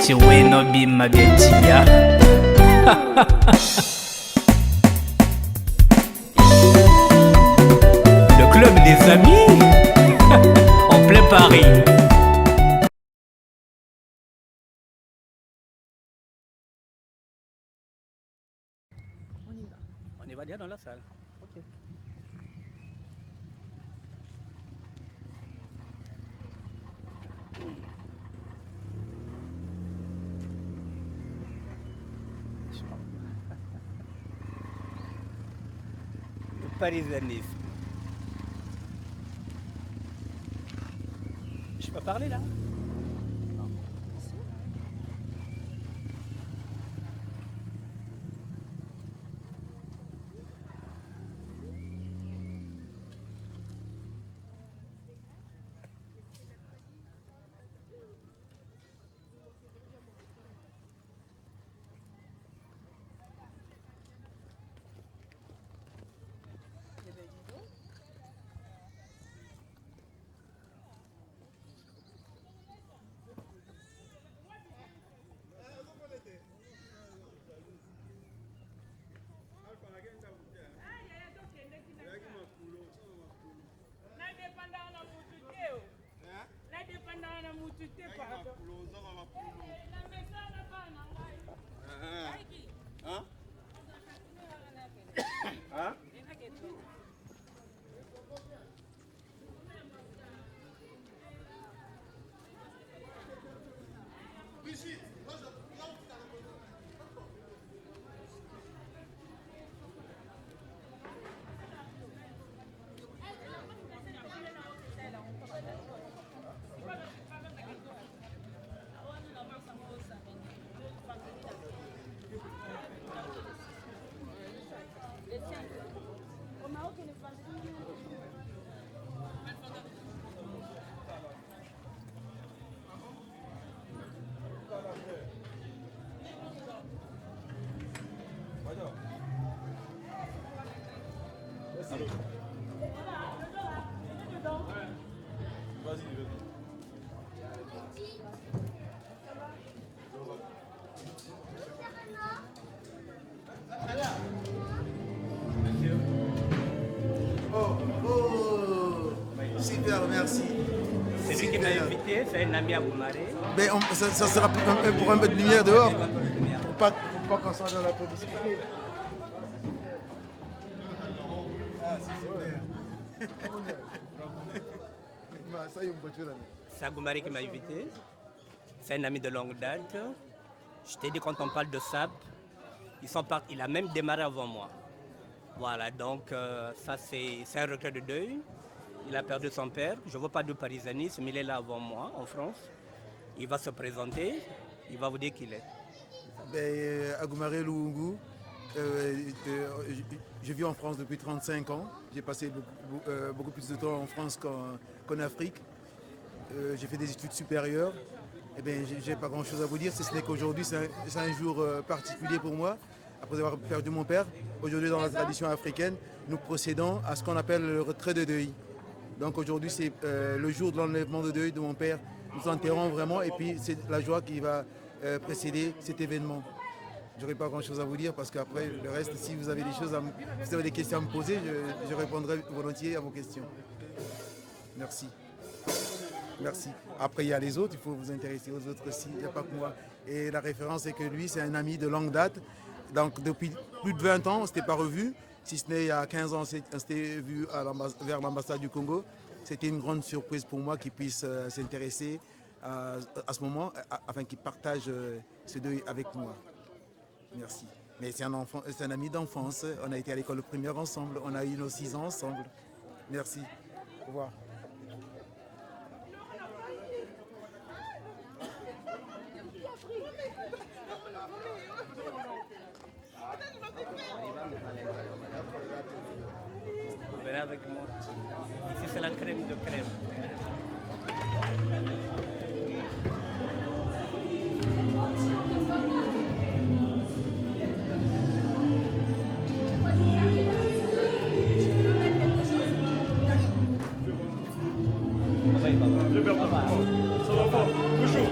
Chiwenobi Magetia. Le club des amis en plein Paris. On y va déjà dans la salle. Ok. Le parisianisme. Je peux parler là? Super, merci. C'est lui qui m'a invité, c'est un ami à Goumaré. Mais ça sera pour un peu de lumière dehors, pour pas qu'on soit dans la publicité. Ah, c'est super. C'est Goumaré qui m'a invité. C'est un ami de longue date. Je t'ai dit, quand on parle de SAP, il a même démarré avant moi. Voilà, donc ça c'est un recueil de deuil. Il a perdu son père. Je ne veux pas de parisianisme, mais il est là avant moi, en France. Il va se présenter, il va vous dire qui il est. Agoumaré Lououngou, je vis en France depuis 35 ans. J'ai passé beaucoup plus de temps en France qu'en Afrique. J'ai fait des études supérieures. Je n'ai pas grand-chose à vous dire, si ce n'est qu'aujourd'hui, c'est un jour particulier pour moi. Après avoir perdu mon père, aujourd'hui dans la tradition africaine, nous procédons à ce qu'on appelle le retrait de deuil. Donc aujourd'hui, c'est le jour de l'enlèvement de deuil de mon père. Nous enterrons vraiment et puis c'est la joie qui va précéder cet événement. Je n'aurai pas grand-chose à vous dire parce qu'après, le reste, si vous avez des questions à me poser, je répondrai volontiers à vos questions. Merci. Merci. Après, il y a les autres, il faut vous intéresser aux autres aussi, il n'y a pas que moi. Et la référence, c'est que lui, c'est un ami de longue date. Donc depuis plus de 20 ans, on ne s'était pas revus. Si ce n'est il y a 15 ans, on s'était vu vers l'ambassade du Congo. C'était une grande surprise pour moi qu'il puisse s'intéresser à ce moment, afin qu'il partage ce deuil avec moi. Merci. Mais c'est un ami d'enfance. On a été à l'école primaire ensemble. On a eu nos 6 ans ensemble. Merci. Au revoir. Vous verrez avec moi. Ici, c'est la crème de crème. Ça va pas. Ça va pas. Toujours.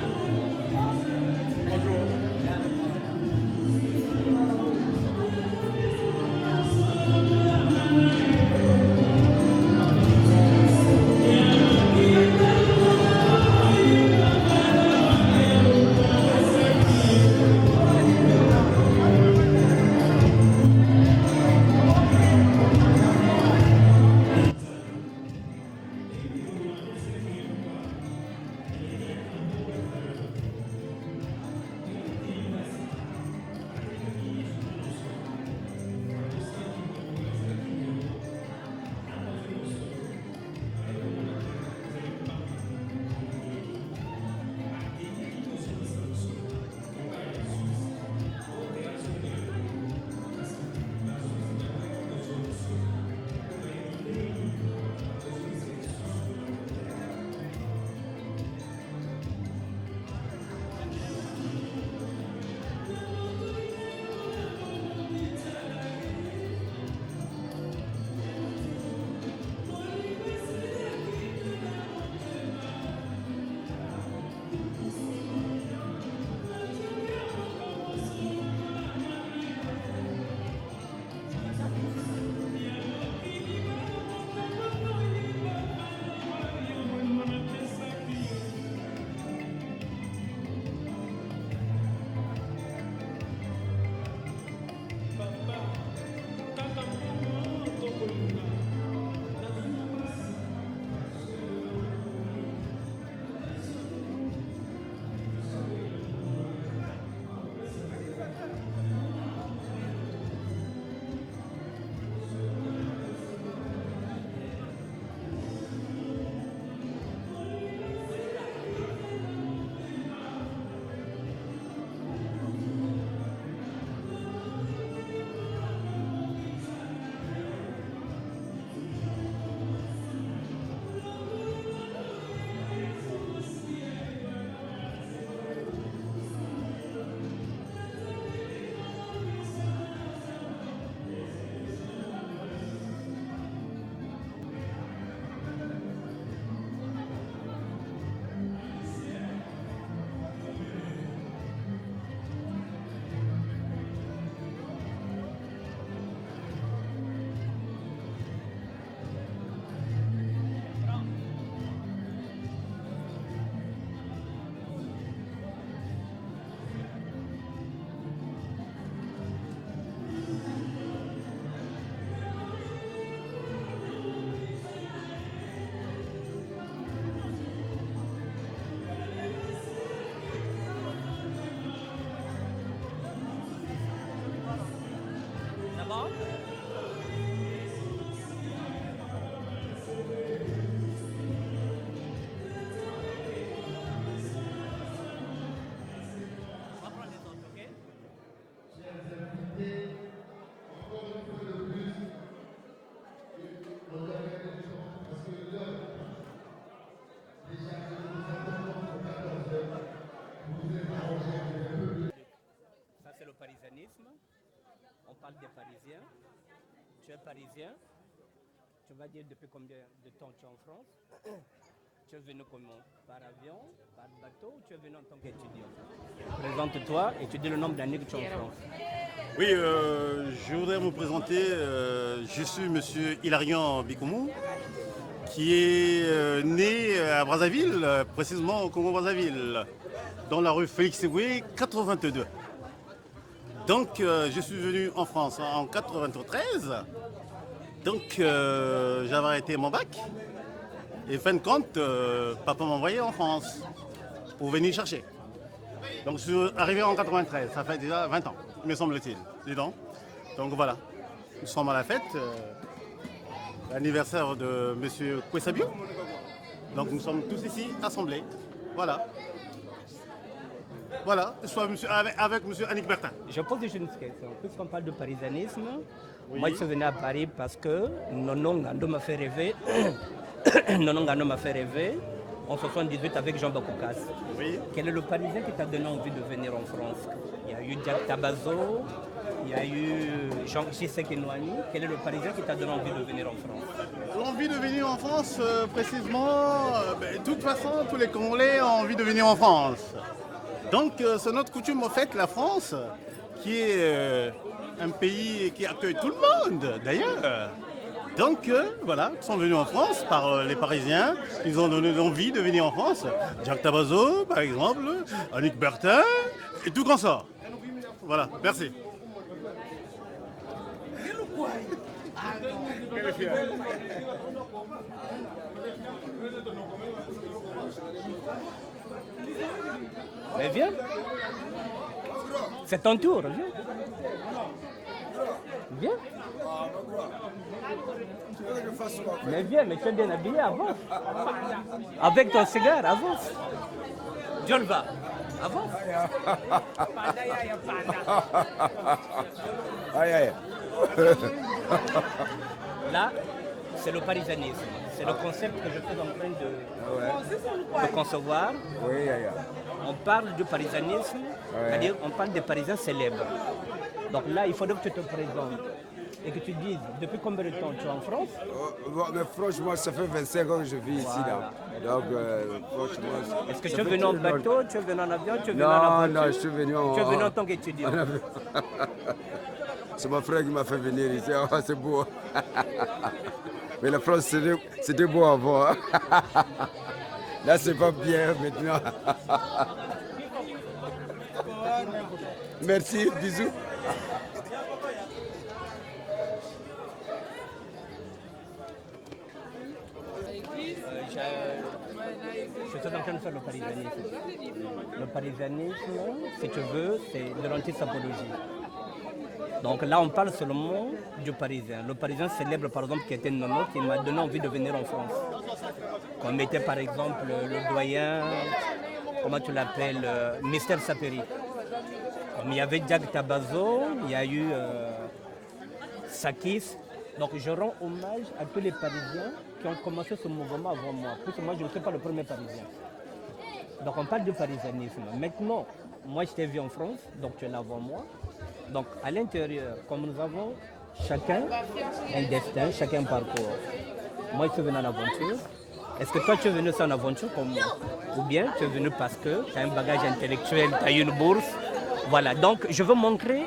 parle des Parisiens. Tu es parisien. Tu vas dire depuis combien de temps tu es en France. Tu es venu comment? Par avion, par bateau ou tu es venu en tant qu'étudiant? Présente-toi et tu dis le nombre d'années que tu es en France. Oui, je voudrais me présenter. Je suis monsieur Hilarion Bikoumou, qui est né à Brazzaville, précisément au Congo-Brazzaville, dans la rue Félix Éboué, 82. Donc, je suis venu en France en 93. Donc, j'avais arrêté mon bac. Et fin de compte, papa m'a envoyé en France pour venir chercher. Donc, je suis arrivé en 93. Ça fait déjà 20 ans, me semble-t-il. Dis donc. Donc, voilà. Nous sommes à la fête. L'anniversaire de M. Kwesabio. Donc, nous sommes tous ici assemblés. Voilà. Voilà, je suis avec M. Annick Bertin. Je pose juste une question. Puisqu'on parle de parisianisme, Oui. moi je suis venu à Paris parce que Nono Ngando m'a fait rêver. Nono Ngando m'a fait rêver en 78 avec Jean Bakoukas. Oui. Quel est le Parisien qui t'a donné envie de venir en France? Il y a eu Jack Tabazo, il y a eu Jean-Jacques Enouani. Quel est le Parisien qui t'a donné envie de venir en France? L'envie de venir en France, précisément, de toute façon, tous les Congolais ont envie de venir en France. Donc, c'est notre coutume, en fait, la France, qui est un pays qui accueille tout le monde, d'ailleurs. Donc, voilà, ils sont venus en France par les Parisiens. Ils ont donné envie de venir en France. Jacques Tabazo, par exemple, Annick Bertin, et tout comme ça. Voilà, merci. Mais viens. C'est ton tour, viens. Viens. Mais viens, mais tu es bien habillé, avance. Avec ton cigare, avance. John va, avance. Aïe, aïe. Là, c'est le parisianisme. C'est le concept que je suis en train de concevoir. Oui, aïe, aïe. On parle du parisianisme, c'est-à-dire on parle des Parisiens célèbres. Donc là, il faudrait que tu te présentes et que tu dises depuis combien de temps tu es en France. Mais franchement, ça fait 25 ans que je vis ici. Là. Donc, franchement. Est-ce que tu es venu en bateau, tu es venu en avion, tu es venu en Non, voiture? non, je suis venu en. Tu es venu en tant qu'étudiant. C'est mon frère qui m'a fait venir ici. Oh, c'est beau. Mais la France, c'était beau avant. Hein. Là, c'est pas bien maintenant. Merci, bisous. Je suis en train de faire le parisianisme. Le parisianisme, si tu veux, c'est de l'antisapologie. Donc là, on parle seulement du Parisien. Le Parisien célèbre, par exemple, qui était Nono, qui m'a donné envie de venir en France. Comme était, par exemple, le doyen, comment tu l'appelles, Mister Saperi. Comme il y avait Jack Tabazo, il y a eu Sakis. Donc je rends hommage à tous les Parisiens qui ont commencé ce mouvement avant moi. Puisque moi, je ne suis pas le premier Parisien. Donc on parle du parisianisme. Maintenant, moi, je t'ai vu en France, donc tu es là avant moi. Donc à l'intérieur, comme nous avons chacun un destin, chacun un parcours. Moi, je suis venu en aventure. Est-ce que toi, tu es venu sans aventure comme moi? Ou bien tu es venu parce que tu as un bagage intellectuel, tu as eu une bourse. Voilà, donc je veux montrer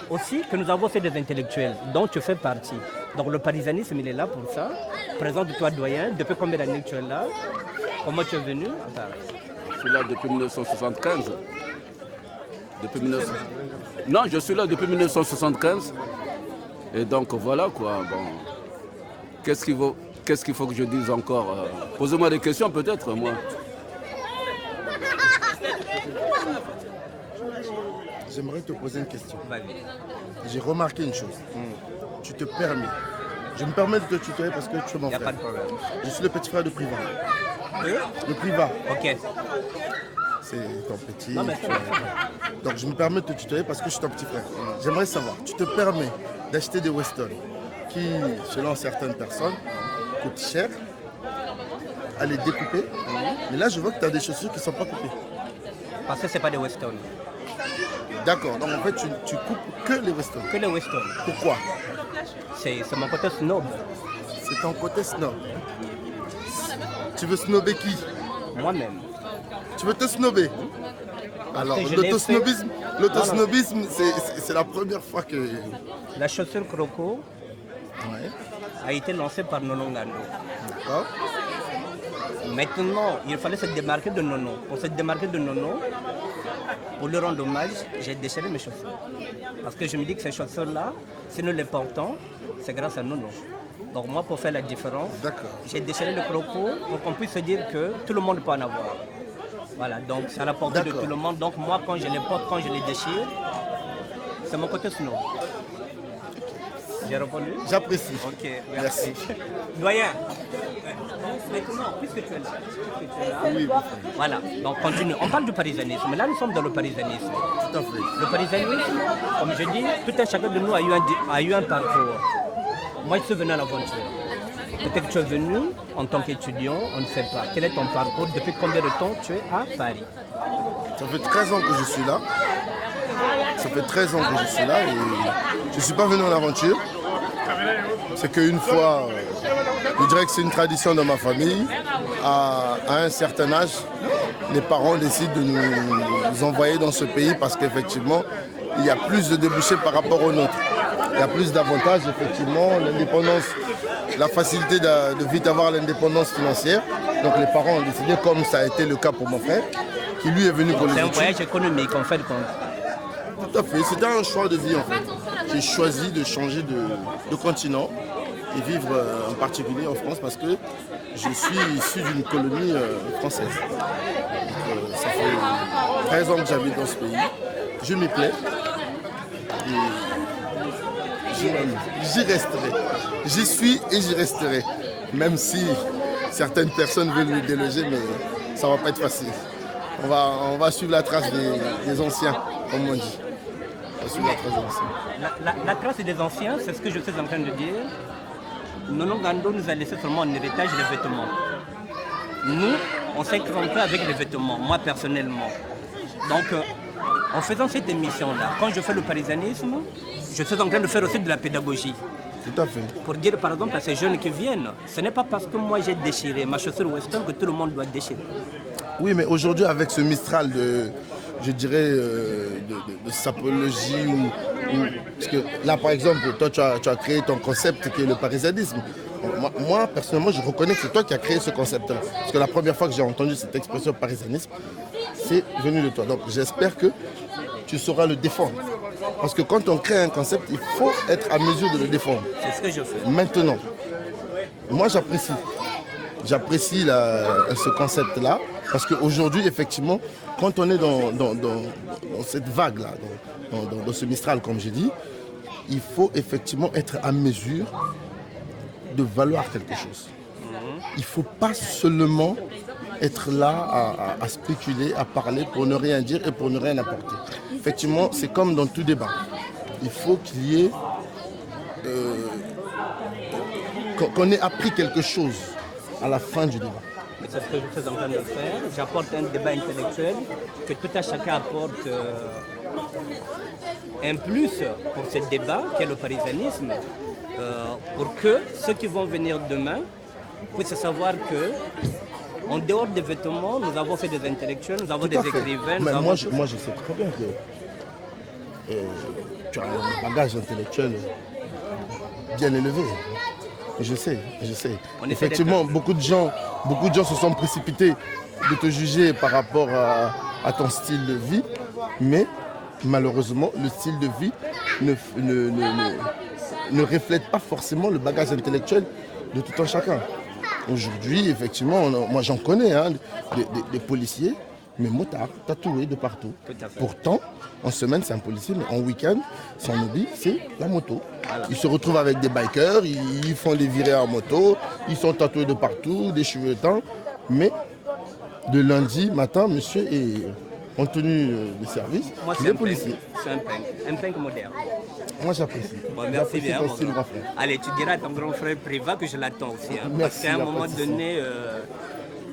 aussi que nous avons aussi des intellectuels dont tu fais partie. Donc le parisianisme, il est là pour ça. Présente-toi, doyen. Depuis combien d'années tu es là? Comment tu es venu? Je suis là depuis 1975. Non, je suis là depuis 1975. Et donc voilà quoi. Bon. Qu'est-ce qu'il faut que je dise encore? Posez-moi des questions peut-être, moi. J'aimerais te poser une question. Vas-y. J'ai remarqué une chose. Tu te permets. Je me permets de te tutoyer parce que tu es mon Il n'y a pas frère. de problème. Je suis le petit frère de Priva. Le Priva, Ok. c'est ton petit. Non, mais Donc je me permets de te tutoyer parce que je suis ton petit frère. J'aimerais savoir, tu te permets d'acheter des Weston qui, selon certaines personnes, coûtent cher, à les découper. Mais là, je vois que tu as des chaussures qui ne sont pas coupées. Parce que ce n'est pas des Weston. D'accord, donc en fait tu coupes que les Weston. Que les Weston. Pourquoi? C'est mon côté snob. C'est ton côté snob. Tu veux snobber qui? Moi-même. Tu veux te snobber? Alors que je l'ai l'autosnobisme, c'est la première fois que... La chaussure Croco Ouais, a été lancée par Nono Ngando. d'accord. Maintenant, il fallait se démarquer de Nono. Pour se démarquer de Nono, pour lui rendre hommage, j'ai déchiré mes chaussures. Parce que je me dis que ces chaussures-là, si nous les portons, c'est grâce à Nono. Donc moi, pour faire la différence, j'ai déchiré le Croco pour qu'on puisse se dire que tout le monde peut en avoir. Voilà, donc c'est à la portée de tout le monde. Donc moi, quand je les porte, quand je les déchire, c'est mon côté snob. J'ai répondu? J'apprécie. Ok, merci. Doyen, maintenant, puisque tu es là, Oui, voilà, donc continue. On parle du parisianisme. Là, nous sommes dans le parisianisme. tout à fait. Le parisianisme, comme je dis, tout un chacun de nous a eu un parcours. Moi, je suis venu à l'aventure. Peut-être que tu es venu en tant qu'étudiant, on ne sait pas. Quel est ton parcours? Depuis combien de temps tu es à Paris? Ça fait 13 ans que je suis là. Ça fait 13 ans que je suis là et je ne suis pas venu en aventure. C'est qu'une fois, je dirais que c'est une tradition dans ma famille. À un certain âge, les parents décident de nous envoyer dans ce pays parce qu'effectivement, il y a plus de débouchés par rapport aux nôtres. Il y a plus d'avantages, effectivement, l'indépendance, la facilité de vite avoir l'indépendance financière. Donc les parents ont décidé, comme ça a été le cas pour mon frère, qui lui est venu pour les C'est un études. voyage économique, en fait, compte. Tout à fait, c'était un choix de vie en fait. J'ai choisi de changer de continent et vivre en particulier en France parce que je suis issu d'une colonie française. Donc, ça fait 13 ans que j'habite dans ce pays. Je m'y plais. J'y resterai. J'y suis et j'y resterai. Même si certaines personnes veulent me déloger, mais ça ne va pas être facile. On va suivre la trace des anciens, comme on dit. On va suivre la trace des anciens. La trace des anciens, c'est ce que je suis en train de dire. Nono Ngando nous a laissé seulement en héritage les vêtements. Nous, on s'est crampé avec les vêtements, moi personnellement. Donc, en faisant cette émission-là, quand je fais le parisianisme, je suis en train de faire aussi de la pédagogie. Tout à fait. Pour dire par exemple à ces jeunes qui viennent, ce n'est pas parce que moi j'ai déchiré ma chaussure Weston que tout le monde doit déchirer. Oui, mais aujourd'hui, avec ce Mistral je dirais, de sapologie, parce que là, par exemple, toi, tu as créé ton concept qui est le parisianisme. Moi, personnellement, je reconnais que c'est toi qui as créé ce concept-là. Parce que la première fois que j'ai entendu cette expression parisianisme, c'est venu de toi. Donc, j'espère que tu sauras le défendre. Parce que quand on crée un concept, il faut être à mesure de le défendre. C'est ce que je fais. Maintenant, moi, j'apprécie. J'apprécie ce concept-là. Parce qu'aujourd'hui, effectivement, quand on est dans cette vague-là, dans ce Mistral, comme j'ai dit, il faut effectivement être à mesure de valoir quelque chose. Il ne faut pas seulement être là à spéculer, à parler pour ne rien dire et pour ne rien apporter. Effectivement, c'est comme dans tout débat. Il faut qu'il y ait... qu'on ait appris quelque chose à la fin du débat. C'est ce que je suis en train de faire. J'apporte un débat intellectuel, que tout à chacun apporte un plus pour ce débat, qui est le parisianisme, pour que ceux qui vont venir demain puissent savoir que, en dehors des vêtements, nous avons fait des intellectuels, nous avons des écrivains. Mais moi, je sais très bien que tu as un bagage intellectuel bien élevé. Je sais. Effectivement, beaucoup de gens se sont précipités de te juger par rapport à ton style de vie, mais malheureusement, le style de vie ne reflète pas forcément le bagage intellectuel de tout un chacun. Aujourd'hui, effectivement, moi j'en connais, des policiers, mais motards, tatoués de partout. Pourtant, en semaine, c'est un policier, mais en week-end, son hobby, c'est la moto. Ils se retrouvent avec des bikers, ils font les virées en moto, ils sont tatoués de partout, des cheveux teints. Mais de lundi matin, monsieur est en tenue de service, moi, il est policier. C'est un punk moderne. Moi, j'apprécie. Bon, merci bien. Ton style, grand frère. Allez, tu diras à ton grand frère Priva que je l'attends aussi. Parce qu'à un moment donné,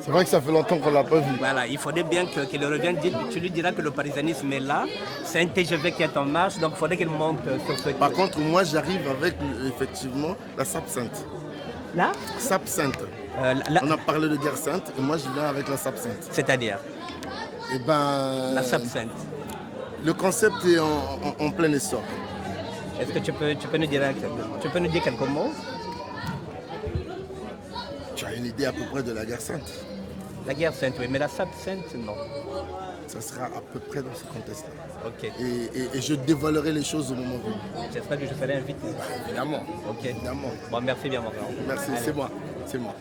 C'est vrai que ça fait longtemps qu'on ne l'a pas vu. Voilà, il faudrait bien qu'il revienne. Tu lui diras que le parisianisme est là. C'est un TGV qui est en marche, donc il faudrait qu'il monte sur ce. Par contre, moi, j'arrive avec effectivement la Sape Sainte. Là Sape Sainte. On a parlé de guerre sainte et moi, je viens avec la Sape Sainte. C'est-à-dire Eh ben, la Sape Sainte. le concept est en plein essor. Est-ce que tu peux nous dire quelques mots? Tu as une idée à peu près de la guerre sainte? La guerre sainte, oui, mais la Sape Sainte, non. Ça sera à peu près dans ce contexte-là. Ok. Et je dévoilerai les choses au moment venu. J'espère que je serai invité. Évidemment. Ok. Évidemment. Bon, merci bien, mon grand. Merci, Allez. c'est moi. C'est moi.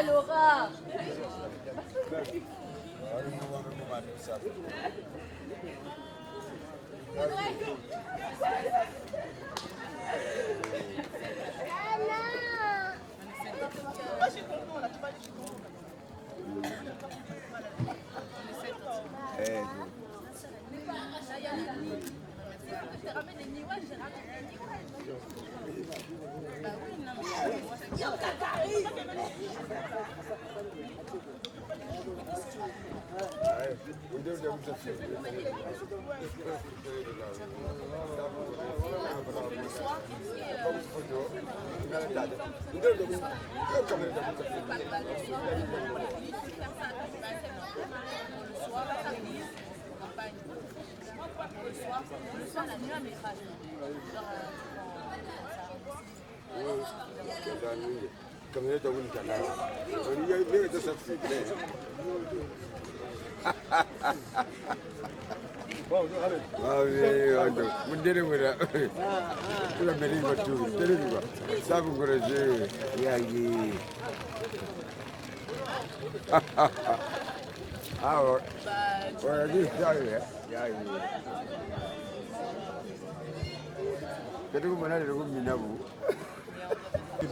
Laura.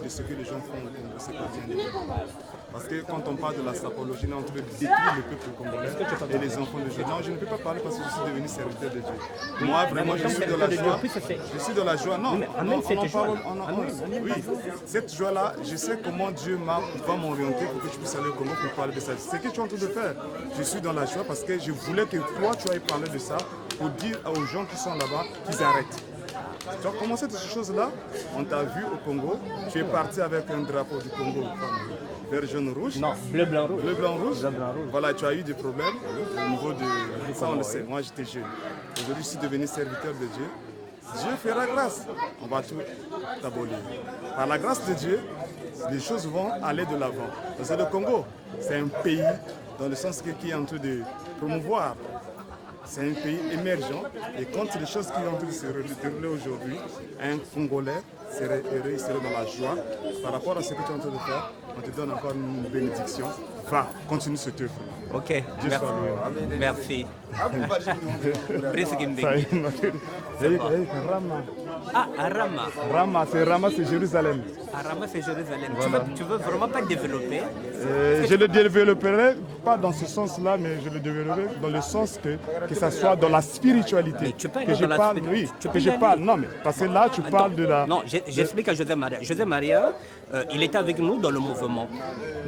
De ce que les gens font au Congo, c'est pas bien évident. Parce que quand on parle de la sapologie, on est en train de détruire le peuple congolais et les enfants de Dieu. Non, je ne peux pas parler parce que je suis devenu serviteur de Dieu. Moi, vraiment, je suis dans la joie. Je suis dans la joie. Non, oui, cette joie-là, je sais comment Dieu va m'orienter pour que je puisse aller au Congo pour parler de ça. C'est ce que tu es en train de faire. Je suis dans la joie parce que je voulais que toi, tu ailles parler de ça pour dire aux gens qui sont là-bas qu'ils arrêtent. Tu as commencé toutes ces choses-là, on t'a vu au Congo, tu es parti avec un drapeau du Congo vert, jaune, rouge. Non, bleu, blanc, rouge. Bleu, blanc, rouge. Voilà, tu as eu des problèmes au niveau de... Ça, on le sait, moi j'étais jeune. Aujourd'hui, je suis devenu serviteur de Dieu. Dieu fera grâce, on va tout abolir. Par la grâce de Dieu, les choses vont aller de l'avant. Parce que le Congo, c'est un pays dans le sens qui est en train de promouvoir. C'est un pays émergent et quand les choses qui sont en train de se dérouler aujourd'hui, un Congolais serait heureux, il serait dans la joie. Par rapport à ce que tu es en train de faire, on te donne encore une bénédiction. Va, continue cette œuvre. Ok, Dieu merci. soit loué. Merci. Prince Gimbe. Rama. Ah, Arama. Rama, c'est Jérusalem. Arama, c'est Jérusalem. Tu veux vraiment pas développer? Je le développerai, pas dans ce sens-là, mais je le développerai dans le sens que ça soit dans la spiritualité. Mais tu peux aller que je dans la parle, spiritualité. oui, Tu peux que y je aller. parle. Non, mais parce que là, tu parles de la... Non, j'explique à José Maria. José Maria, il était avec nous dans le mouvement.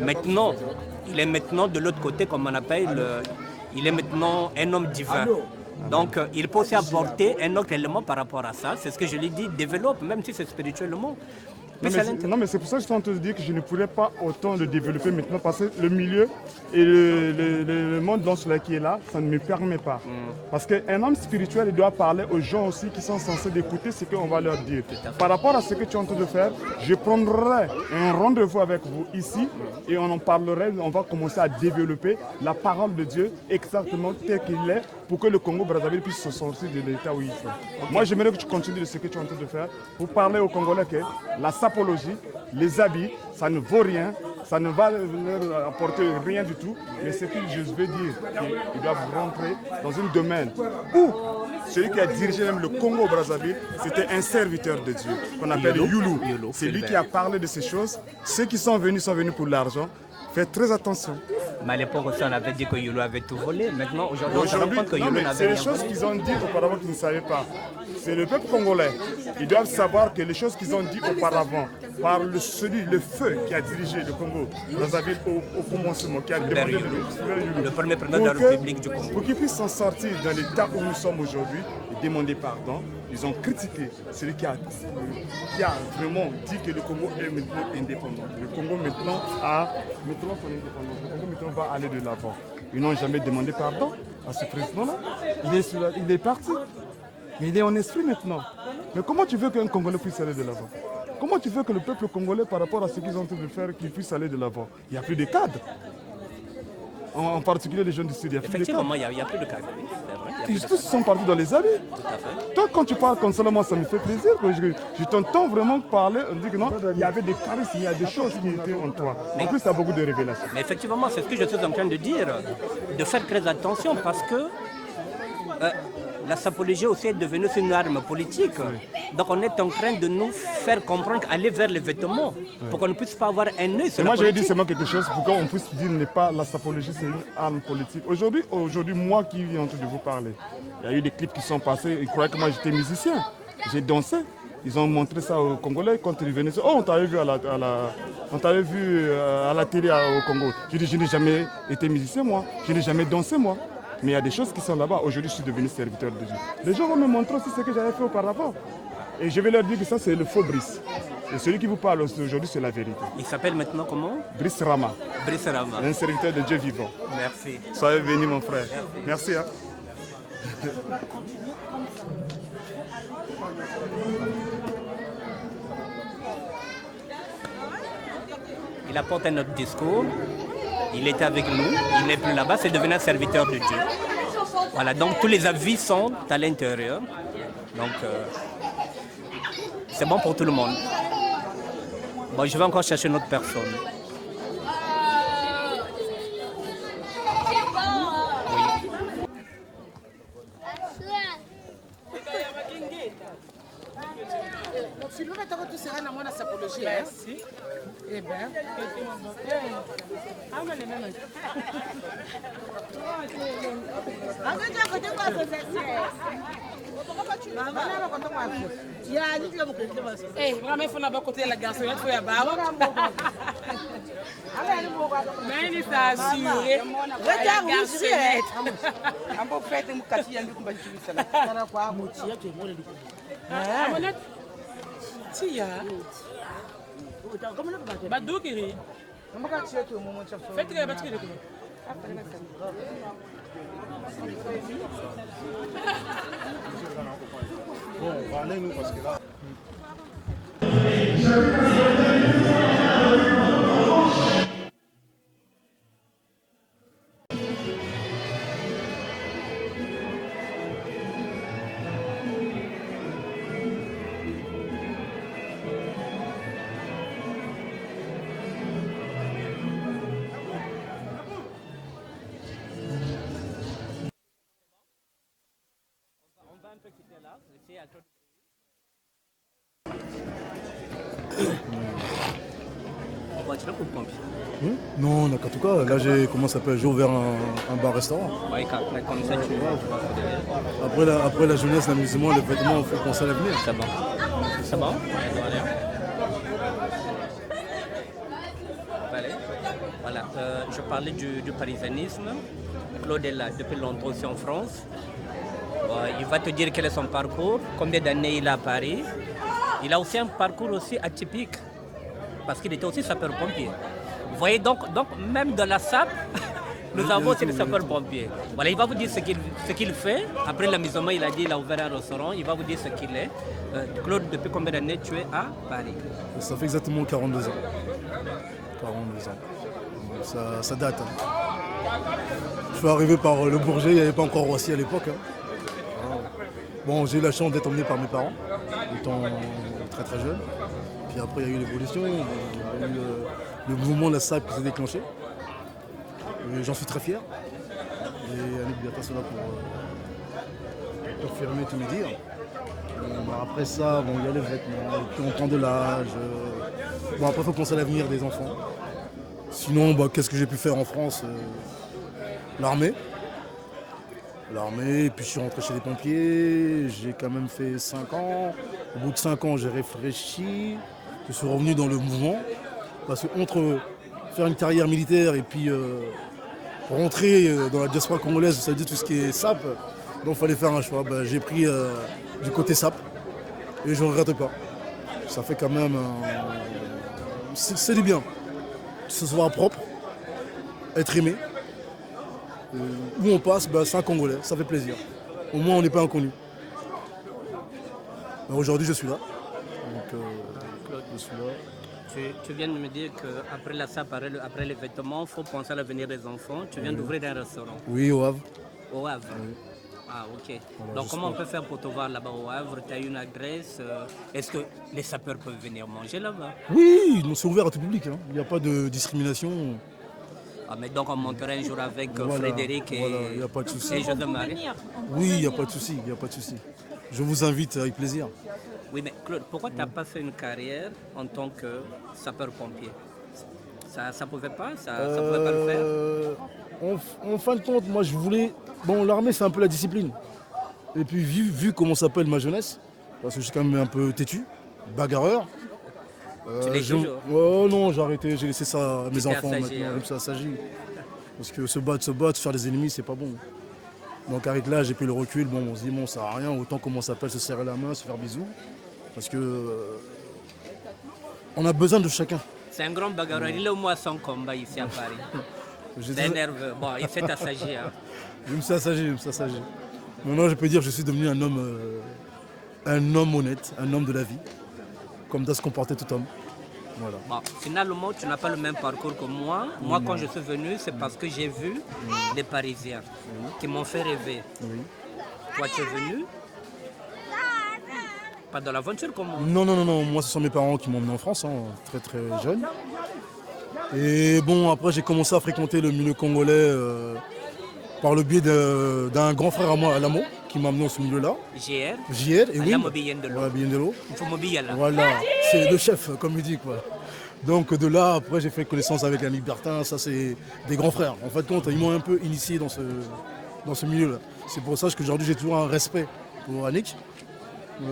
Maintenant, il est maintenant de l'autre côté, comme on appelle, il est maintenant un homme divin. Donc, il peut aussi apporter un autre élément par rapport à ça. C'est ce que je lui dis, développe, même si c'est spirituellement. Non, mais c'est pour ça que je suis en train de dire que je ne pourrais pas autant le développer maintenant parce que le milieu et le monde dans celui qui est là, ça ne me permet pas. Parce qu'un homme spirituel, il doit parler aux gens aussi qui sont censés d'écouter ce qu'on va leur dire. Par rapport à ce que tu es en train de faire, je prendrai un rendez-vous avec vous ici et on en parlerait, on va commencer à développer la parole de Dieu exactement tel qu'il est pour que le Congo-Brazzaville puisse se sortir de l'état où il est. Moi, j'aimerais que tu continues de ce que tu es en train de faire pour parler aux Congolais que la sapologie, les habits, ça ne vaut rien. ça ne va leur apporter rien du tout. Mais ce que je veux dire, qu'ils doivent rentrer dans un domaine où celui qui a dirigé même le Congo-Brazzaville, c'était un serviteur de Dieu, qu'on appelle Youlou. C'est lui qui a parlé de ces choses. Ceux qui sont venus pour l'argent. Faites très attention. Mais à l'époque aussi, on avait dit que Youlou avait tout volé. Maintenant, aujourd'hui, on se rend compte que Youlou n'avait rien volé. C'est les choses qu'ils ont dit auparavant qu'ils ne savaient pas. C'est le peuple congolais. Ils doivent savoir que les choses qu'ils ont dit auparavant, par le feu qui a dirigé le Congo, Brazzaville au commencement, qui a demandé le premier président de la République du Congo. Pour qu'ils puissent s'en sortir dans l'état où nous sommes aujourd'hui et demander pardon, ils ont critiqué celui qui a vraiment dit que le Congo est maintenant indépendant. Le Congo maintenant a son indépendance. Le Congo maintenant va aller de l'avant. Ils n'ont jamais demandé pardon à ce président-là. Il est parti. Mais il est en esprit maintenant. Mais comment tu veux qu'un Congolais puisse aller de l'avant? Comment tu veux que le peuple congolais, par rapport à ce qu'ils ont en train de faire, qu'il puisse aller de l'avant? Il n'y a plus de cadres. En particulier les jeunes du Sud, il n'y a plus de cadres. Effectivement, il n'y a plus de cadres. Ils tous sont partis dans les allées. Toi, quand tu parles comme ça, moi, ça me fait plaisir. Je t'entends vraiment parler. On dit que non, il y avait des charismes, il y a des choses qui étaient en toi. En plus, tu as beaucoup de révélations. Mais effectivement, c'est ce que je suis en train de dire. De faire très attention parce que la sapologie aussi est devenue une arme politique. Donc on est en train de nous faire comprendre qu'aller vers les vêtements pour qu'on ne puisse pas avoir un œil sur la politique. Moi je vais dire seulement quelque chose pour qu'on puisse dire n'est pas la sapologie, c'est une arme politique. Aujourd'hui, moi qui viens en train de vous parler, il y a eu des clips qui sont passés, ils croyaient que moi j'étais musicien. J'ai dansé. Ils ont montré ça aux Congolais quand ils venaient. Oh, on t'avait vu à la télé au Congo. Je dis, je n'ai jamais été musicien moi, je n'ai jamais dansé moi. Mais il y a des choses qui sont là-bas. Aujourd'hui, je suis devenu serviteur de Dieu. Les gens vont me montrer aussi ce que j'avais fait auparavant. Et je vais leur dire que ça, c'est le faux Brice. Et celui qui vous parle aujourd'hui, c'est la vérité. Il s'appelle maintenant comment? Brice Rama. Brice Rama. Un serviteur de Dieu vivant. Merci. Soyez bénis, mon frère. Merci. Hein. Il apporte un autre discours. Il était avec nous, il n'est plus là-bas, c'est devenu un serviteur de Dieu. Voilà, donc tous les avis sont à l'intérieur. Donc, c'est bon pour tout le monde. Bon, je vais encore chercher une autre personne. Merci. Eh bien, vraiment, il faut d'abord côté la garçon, il faut y avoir. Mais il s'assure. Regarde, un peu fait un quartier, un peu Badoukiri. Faites la batterie de bon, on va aller nous parce que là. Non, en tout cas, là j'ai j'ai ouvert un bar-restaurant. Oui, comme ça tu vois. Après la jeunesse, l'amusement, les vêtements, il faut penser à l'avenir. C'est bon. C'est bon? Voilà, je parlais du parisianisme. Claude est là depuis longtemps aussi en France. Il va te dire quel est son parcours, combien d'années il a à Paris. Il a aussi un parcours aussi atypique, parce qu'il était aussi sapeur-pompier. Vous voyez, donc même dans la SAP, nous avons aussi des sapeurs-pompiers. Voilà, il va vous dire ce qu'il fait. Après l'amusement, il a dit qu'il a ouvert un restaurant. Il va vous dire ce qu'il est. Claude, depuis combien d'années tu es à Paris? Ça fait exactement 42 ans. 42 ans. Ça date. Hein. Je suis arrivé par le Bourget, il n'y avait pas encore Roissy à l'époque. Hein. Bon, j'ai eu la chance d'être emmené par mes parents, étant très très jeune. Puis après, il y a eu l'évolution, il y a eu le mouvement de la SAP qui s'est déclenché. J'en suis très fier. Et Annick Bertrand est là pour confirmer tous mes dires. Après ça, bon, il y a les vêtements, et puis on prend de l'âge. Bon, après, il faut penser à l'avenir des enfants. Sinon, bah, qu'est-ce que j'ai pu faire en France? L'armée. L'armée, puis je suis rentré chez les pompiers. J'ai quand même fait 5 ans. Au bout de 5 ans, j'ai réfléchi. Je suis revenu dans le mouvement. Parce que entre faire une carrière militaire et puis rentrer dans la diaspora congolaise, ça veut dire tout ce qui est SAP. Donc il fallait faire un choix. Bah, j'ai pris du côté SAP et je ne regrette pas. Ça fait quand même... c'est du bien. Que ce soit propre, être aimé. Où on passe, bah, c'est un Congolais, ça fait plaisir. Au moins on n'est pas inconnu. Aujourd'hui je suis là. Donc, je suis là. Tu viens de me dire qu'après la SAP, après les vêtements, il faut penser à l'avenir des enfants. Tu viens d'ouvrir un restaurant. Oui, au Havre. Au Havre. Oui. Ah, ok. Voilà, donc, comment on peut faire pour te voir là-bas au Havre? Tu as une adresse? Est-ce que les sapeurs peuvent venir manger là-bas? Oui, c'est ouvert à tout public. Hein. Il n'y a pas de discrimination. Ah, mais donc, on monterait un jour avec Frédéric et, y a pas de souci. et José-Marie? Oui, il n'y a pas de souci. Il n'y a pas de souci. Je vous invite avec plaisir. Oui, mais Claude, pourquoi tu n'as pas fait une carrière en tant que sapeur-pompier? Ça ne pouvait pas? Ça pouvait pas le faire? En fin de compte, moi je voulais... Bon, l'armée c'est un peu la discipline. Et puis vu comment s'appelle ma jeunesse, parce que je suis quand même un peu têtu, bagarreur. Tu l'es toujours? Oh non, j'ai arrêté, j'ai laissé ça à mes enfants assagi, maintenant, comme ça s'agit. Parce que se battre, faire des ennemis, c'est pas bon. Donc avec l'âge et puis le recul, bon, on se dit bon, ça sert à rien, autant comment ça s'appelle, se serrer la main, se faire bisous. Parce que on a besoin de chacun. C'est un grand bagarreur, il est au moins sans combat ici à Paris. C'est nerveux. Bon, il s'est assagi. Hein. Je me suis assagi. Maintenant, je peux dire que je suis devenu un homme honnête, un homme de la vie, comme doit se comporter tout homme. Voilà. Bon, finalement, tu n'as pas le même parcours que moi. Moi, quand je suis venu, c'est parce que j'ai vu les Parisiens qui m'ont fait rêver. Oui. Toi, tu es venu pas dans l'aventure comme moi? Non. Moi, ce sont mes parents qui m'ont emmené en France, hein, très très jeune. Et bon, après, j'ai commencé à fréquenter le milieu congolais par le biais d'un grand frère à moi, Alamo, qui m'a amené dans ce milieu-là. JR, et oui. Alamo Biendelo. Voilà, Biendelo. Il faut m'oublier là. Voilà, c'est le chef, comme il dit, quoi. Donc de là, après, j'ai fait connaissance avec Annick Bertrand, ça c'est des grands frères. En fait, compte, ils m'ont un peu initié dans ce milieu-là. C'est pour ça qu'aujourd'hui, j'ai toujours un respect pour Annick.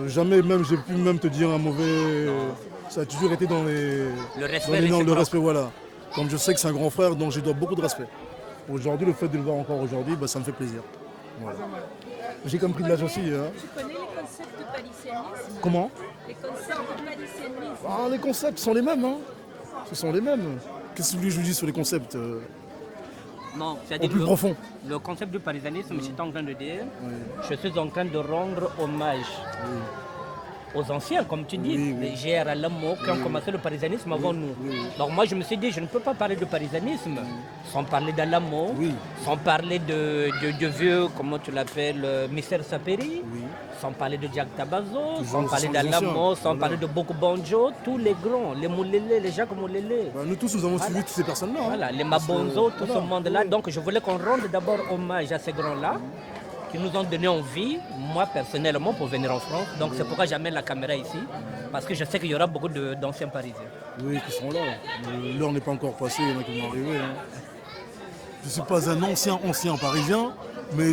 Jamais même, j'ai pu même te dire un mauvais... Ça a toujours été dans le respect, voilà. Comme je sais que c'est un grand frère, donc je dois beaucoup de respect. Aujourd'hui, le fait de le voir encore aujourd'hui, bah, ça me fait plaisir. Voilà. J'ai compris de l'âge aussi. Hein. Tu connais les concepts de palissandisme? Comment? Les concepts de palissandisme. Ah, les concepts sont les mêmes. Hein. Ce sont les mêmes. Qu'est-ce que je vous dis sur les concepts Non, c'est-à-dire plus profond. Le concept du parisanisme, je suis en train de dire, je suis en train de rendre hommage aux anciens, comme tu dis, les GR à Lamo, qui ont commencé le parisanisme avant nous. Donc moi, je me suis dit, je ne peux pas parler de parisanisme sans parler d'Alamo, sans parler de vieux, comment tu l'appelles, Mister Saperi, sans parler de Jack Tabazo, sans parler d'Alamo, sans parler de Boko Banjo, tous les grands, les Moulélé, les Jacques Moulélé. Bah, nous tous, nous avons suivi toutes ces personnes-là. Hein. Voilà, les Mabonzo, tout ce monde-là. Donc je voulais qu'on rende d'abord hommage à ces grands-là, qui nous ont donné envie, moi personnellement, pour venir en France. Donc c'est pourquoi j'amène la caméra ici, parce que je sais qu'il y aura beaucoup d'anciens Parisiens. Oui, qui seront là. L'heure n'est pas encore passée, il y en a qui vont arriver. Hein. Je ne suis pas un ancien Parisien, mais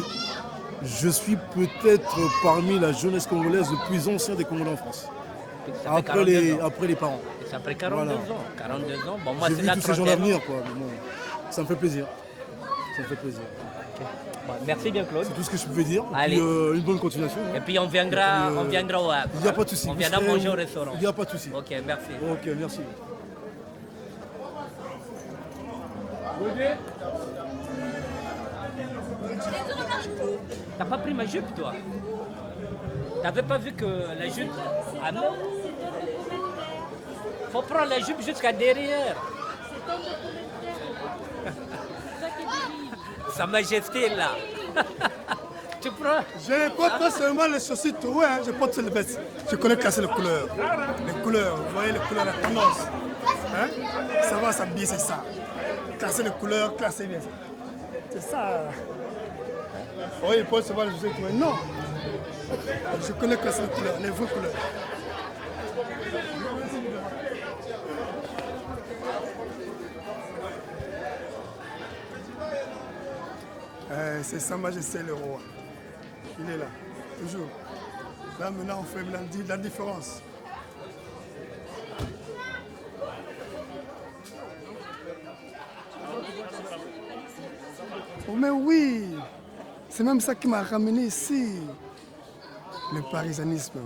je suis peut-être parmi la jeunesse congolaise le plus ancien des Congolais en France. Après les parents. Et ça après 42 voilà. ans. 42 ans. Bon, moi, j'ai c'est vu la tous ces gens trentaine. l'avenir, quoi. Bon, ça me fait plaisir. Ça me fait plaisir. Bon, merci bien, Claude. C'est tout ce que je pouvais dire. Allez. Puis, une bonne continuation. Et puis on viendra au Havre. Il n'y a pas de souci. On viendra manger au restaurant. Il n'y a pas de souci. Ok, merci. Ok, merci. T'as pas pris ma jupe, toi? T'avais pas vu que la jupe... Ah non? Faut prendre la jupe jusqu'à derrière. Sa Majesté là. Tu prends? Je ne porte pas seulement les chaussures trouées, hein, je porte les vestes. Je connais classer les couleurs. Les couleurs, vous voyez les couleurs, la tendance. Hein? Ça va s'habiller, c'est ça. Classer les couleurs, classer bien. C'est ça. Oui, il faut savoir les chaussures trouées. Non. Je connais classer les couleurs, les vraies couleurs. C'est Sa Majesté le roi. Il est là, toujours. Là maintenant on fait la différence. Oh mais oui, c'est même ça qui m'a ramené ici, le parisianisme.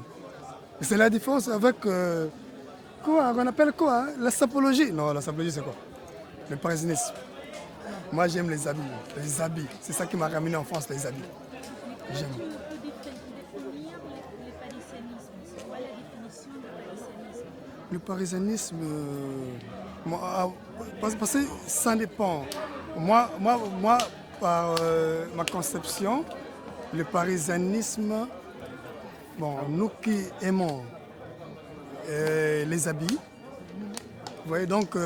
C'est la différence avec quoi, on appelle quoi, hein? La sapologie. Non, la sapologie c'est quoi? Le parisianisme. Moi j'aime les habits, c'est ça qui m'a ramené en France, les habits. J'aime. Le parisianisme, parce que ça dépend. Moi par ma conception, le parisianisme, bon, nous qui aimons les habits, vous voyez donc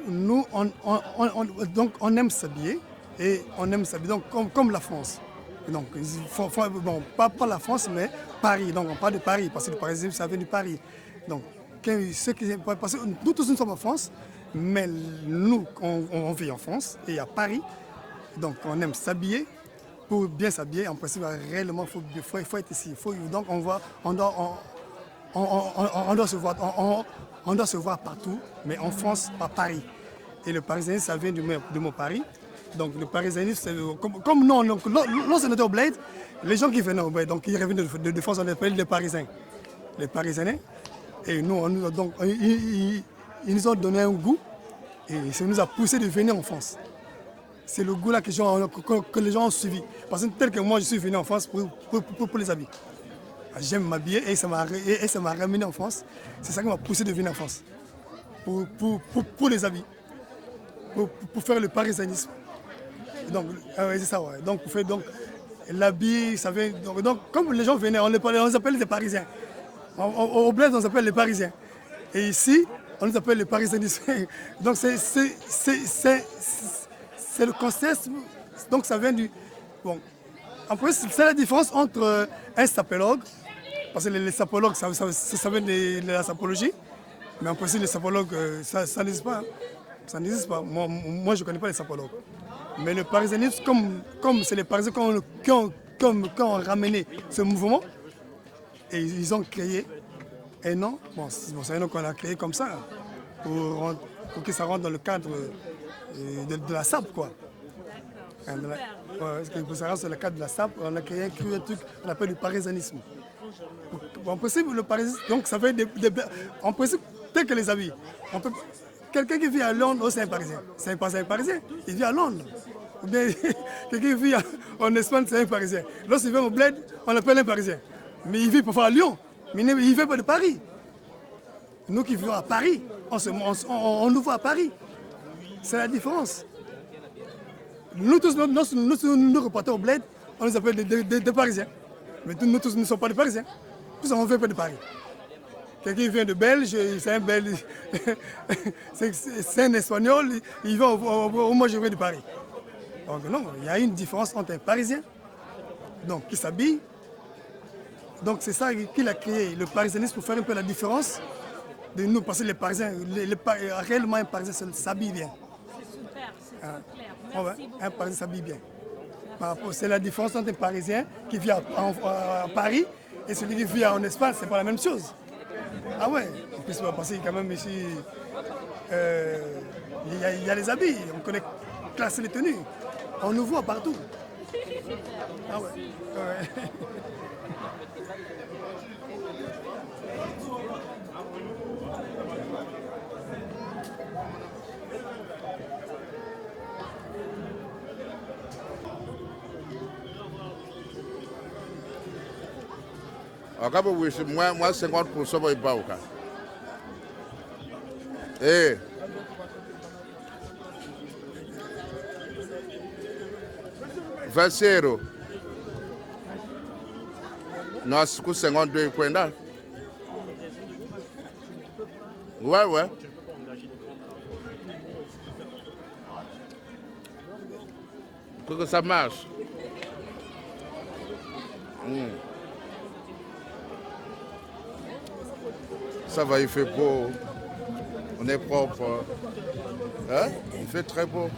nous, on aime s'habiller et on aime s'habiller comme la France. Donc, bon, pas la France, mais Paris. Donc, on parle de Paris, parce que le parisianisme, ça vient du Paris. Donc, parce que nous tous, nous sommes en France, mais nous, on vit en France et à Paris. Donc, on aime s'habiller. Pour bien s'habiller, en principe, réellement, il faut être ici. Donc, on doit se voir partout, mais en France, pas Paris. Et le parisianisme, ça vient de mon Paris. Donc le parisianisme, comme nous, lorsqu'on était au Bled, les gens qui venaient au Bled, donc ils revenaient de France, on les appelle les Parisiens. Les Parisiens. Et nous, ils nous ont donné un goût et ça nous a poussé de venir en France. C'est le goût là que les gens ont suivi. Parce que tel que moi, je suis venu en France pour les habits. J'aime m'habiller et ça m'a ramené en France. C'est ça qui m'a poussé de venir en France. Pour les habits. Pour faire le parisianisme. Donc, c'est ça, ouais. Donc, l'habit, ça vient. Donc, comme les gens venaient, on les appelle les Parisiens. Au Bled, on les appelle les Parisiens. Et ici, on les appelle les parisianistes. Donc, c'est le concept. Donc, ça vient du. Bon. En plus, c'est la différence entre un sapologue, parce que les sapologues, ça vient de la sapologie. Mais en principe, les sapologues, ça n'existe pas. Hein. Ça n'existe pas. Moi, je ne connais pas les sapologues. Mais le parisianisme, comme c'est les Parisiens qui ont ramené ce mouvement, et ils ont créé un nom, c'est un nom qu'on a créé comme ça, pour que ça rentre dans le cadre de la SAP, quoi. Pour ça rentre dans le cadre de la SAP, on a créé un truc qu'on appelle le parisianisme. En principe, le parisianisme, donc ça fait en principe, tel que les habits. Quelqu'un qui vit à Londres, c'est un Parisien. C'est un Parisien, il vit à Londres. Ou bien quelqu'un qui vit en Espagne, c'est un Parisien. Lorsqu'il vient au Bled, on l'appelle un Parisien. Mais il vit parfois à Lyon, mais il ne vient pas de Paris. Nous qui vivons à Paris, on nous voit à Paris. C'est la différence. Nous tous, nous reporters au Bled, on les appelle des Parisiens. Mais nous tous ne sommes pas des Parisiens. Tous on ne vient pas de Paris. Quelqu'un vient de Belge, c'est un Belge, c'est un Espagnol, il va au moins je viens de Paris. Donc non, il y a une différence entre un Parisien, donc qui s'habille, donc c'est ça qu'il a créé, le parisianisme, pour faire un peu la différence de nous, parce que les Parisiens, réellement un Parisien s'habille bien. C'est super, c'est très clair. Merci beaucoup. Un Parisien s'habille bien. C'est la différence entre un Parisien qui vit à Paris et celui qui vit en Espagne, c'est pas la même chose. Ah ouais, et puis parce que quand même ici, il y a les habits, on connaît classer les tenues, on nous voit partout. Ah ouais. Ouais. Moi 50% va pas au cas. Eh. 20 €. Non, c'est 52 kwenda. Ouais, ouais. Pour que ça marche. Ça va, il fait beau. On est propre. Hein? Il fait très beau.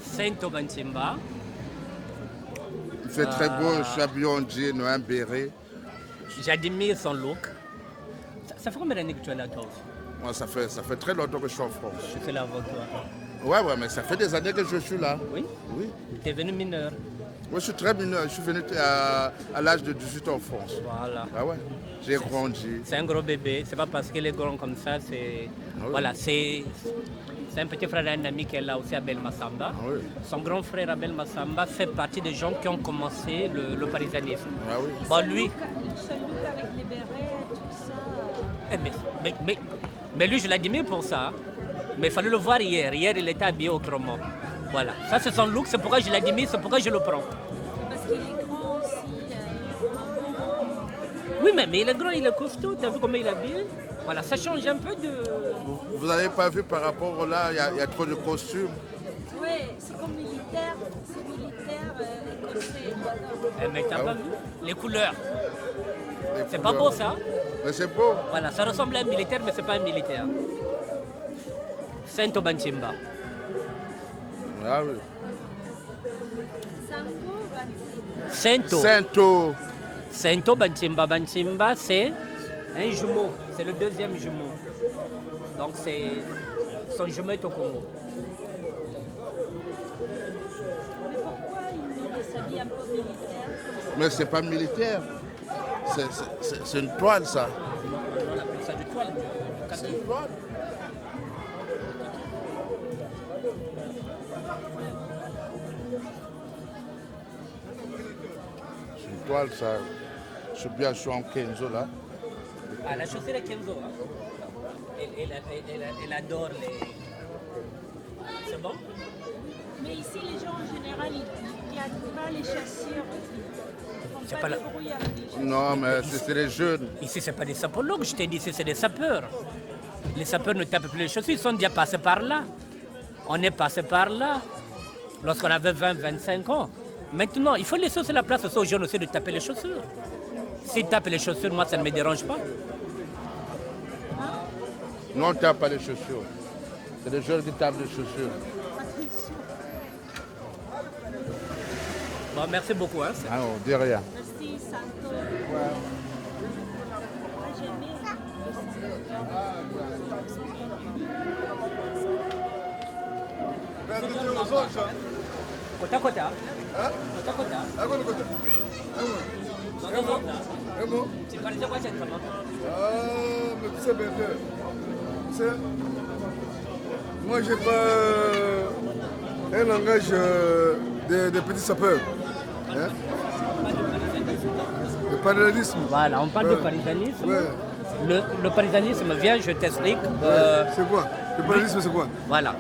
Sento Bantimba. Il fait très beau, un chabion en jean, un béret. J'admire son look. Ça fait combien d'années que tu es là, toi? Moi, ça fait très longtemps que je suis en France. Je suis là avec toi. Ouais, mais ça fait des années que je suis là. Oui? Oui. Tu es venu mineur? Moi, je suis très mineur. Je suis venu à l'âge de 18 ans en France. Voilà. Ah ouais. J'ai grandi. C'est un gros bébé. C'est pas parce qu'il est grand comme ça. C'est voilà, c'est un petit frère d'un ami qui est là aussi, Abel Massamba. Ah oui. Son grand frère Abel Massamba fait partie des gens qui ont commencé le parisanisme. Ah oui. Bon, lui. Ce look avec les bérets, tout ça. Mais lui, je l'admire pour ça. Mais il fallait le voir hier. Hier, il était habillé autrement. Voilà. Ça, c'est son look. C'est pourquoi je l'admire. C'est pourquoi je le prends. Parce qu'il est grand aussi. Oui, mais il est grand, il est costaud. Tu as vu comment il est habillé? Voilà, ça change un peu de... Vous n'avez pas vu par rapport là, il y a trop de costumes. Oui, c'est comme militaire. C'est militaire écossais. Mais t'as pas vu les couleurs? C'est pas beau ça? Mais c'est beau. Voilà, ça ressemble à un militaire, mais c'est pas un militaire. Sento Bantimba. Ah oui. Sento Bantimba. Bantimba, c'est un jumeau. C'est le deuxième jumeau. Donc son jumeau est au Congo. Mais pourquoi il s'habille un peu militaire? Mais c'est pas militaire. C'est une toile, ça. On appelle ça du toile. C'est une toile. C'est une toile, ça. Je suis en Kenzo, là. Ah, la chaussure est Kenzo. Hein? Elle adore les... C'est bon? Mais ici, les gens en général, ils gardent pas les chaussures. C'est pas la... Non, mais c'est les jeunes. Ici, c'est pas des sapologues, je t'ai dit, ici, c'est des sapeurs. Les sapeurs ne tapent plus les chaussures, ils sont déjà passés par là. On est passé par là lorsqu'on avait 20-25 ans. Maintenant, il faut laisser la place aux jeunes aussi de taper les chaussures. S'ils tapent les chaussures, moi, ça ne me dérange pas. Non, on ne tape pas les chaussures. C'est les jeunes qui tapent les chaussures. Bon, merci beaucoup. Hein, ah, on dit rien. Merci, Santo. Kota kota. Hein? Kota kota. Ah, bon, kota. Ah bon? Tu parles de quoi cette femme? Ah, mais tu sais, Berthe, tu sais, moi, j'ai pas un langage de petits sapeurs. Hein? Le parallélisme. Voilà, on parle de parisanisme. Ouais. Le parisanisme, viens, je t'explique. C'est quoi? Le parallélisme, c'est quoi? Voilà.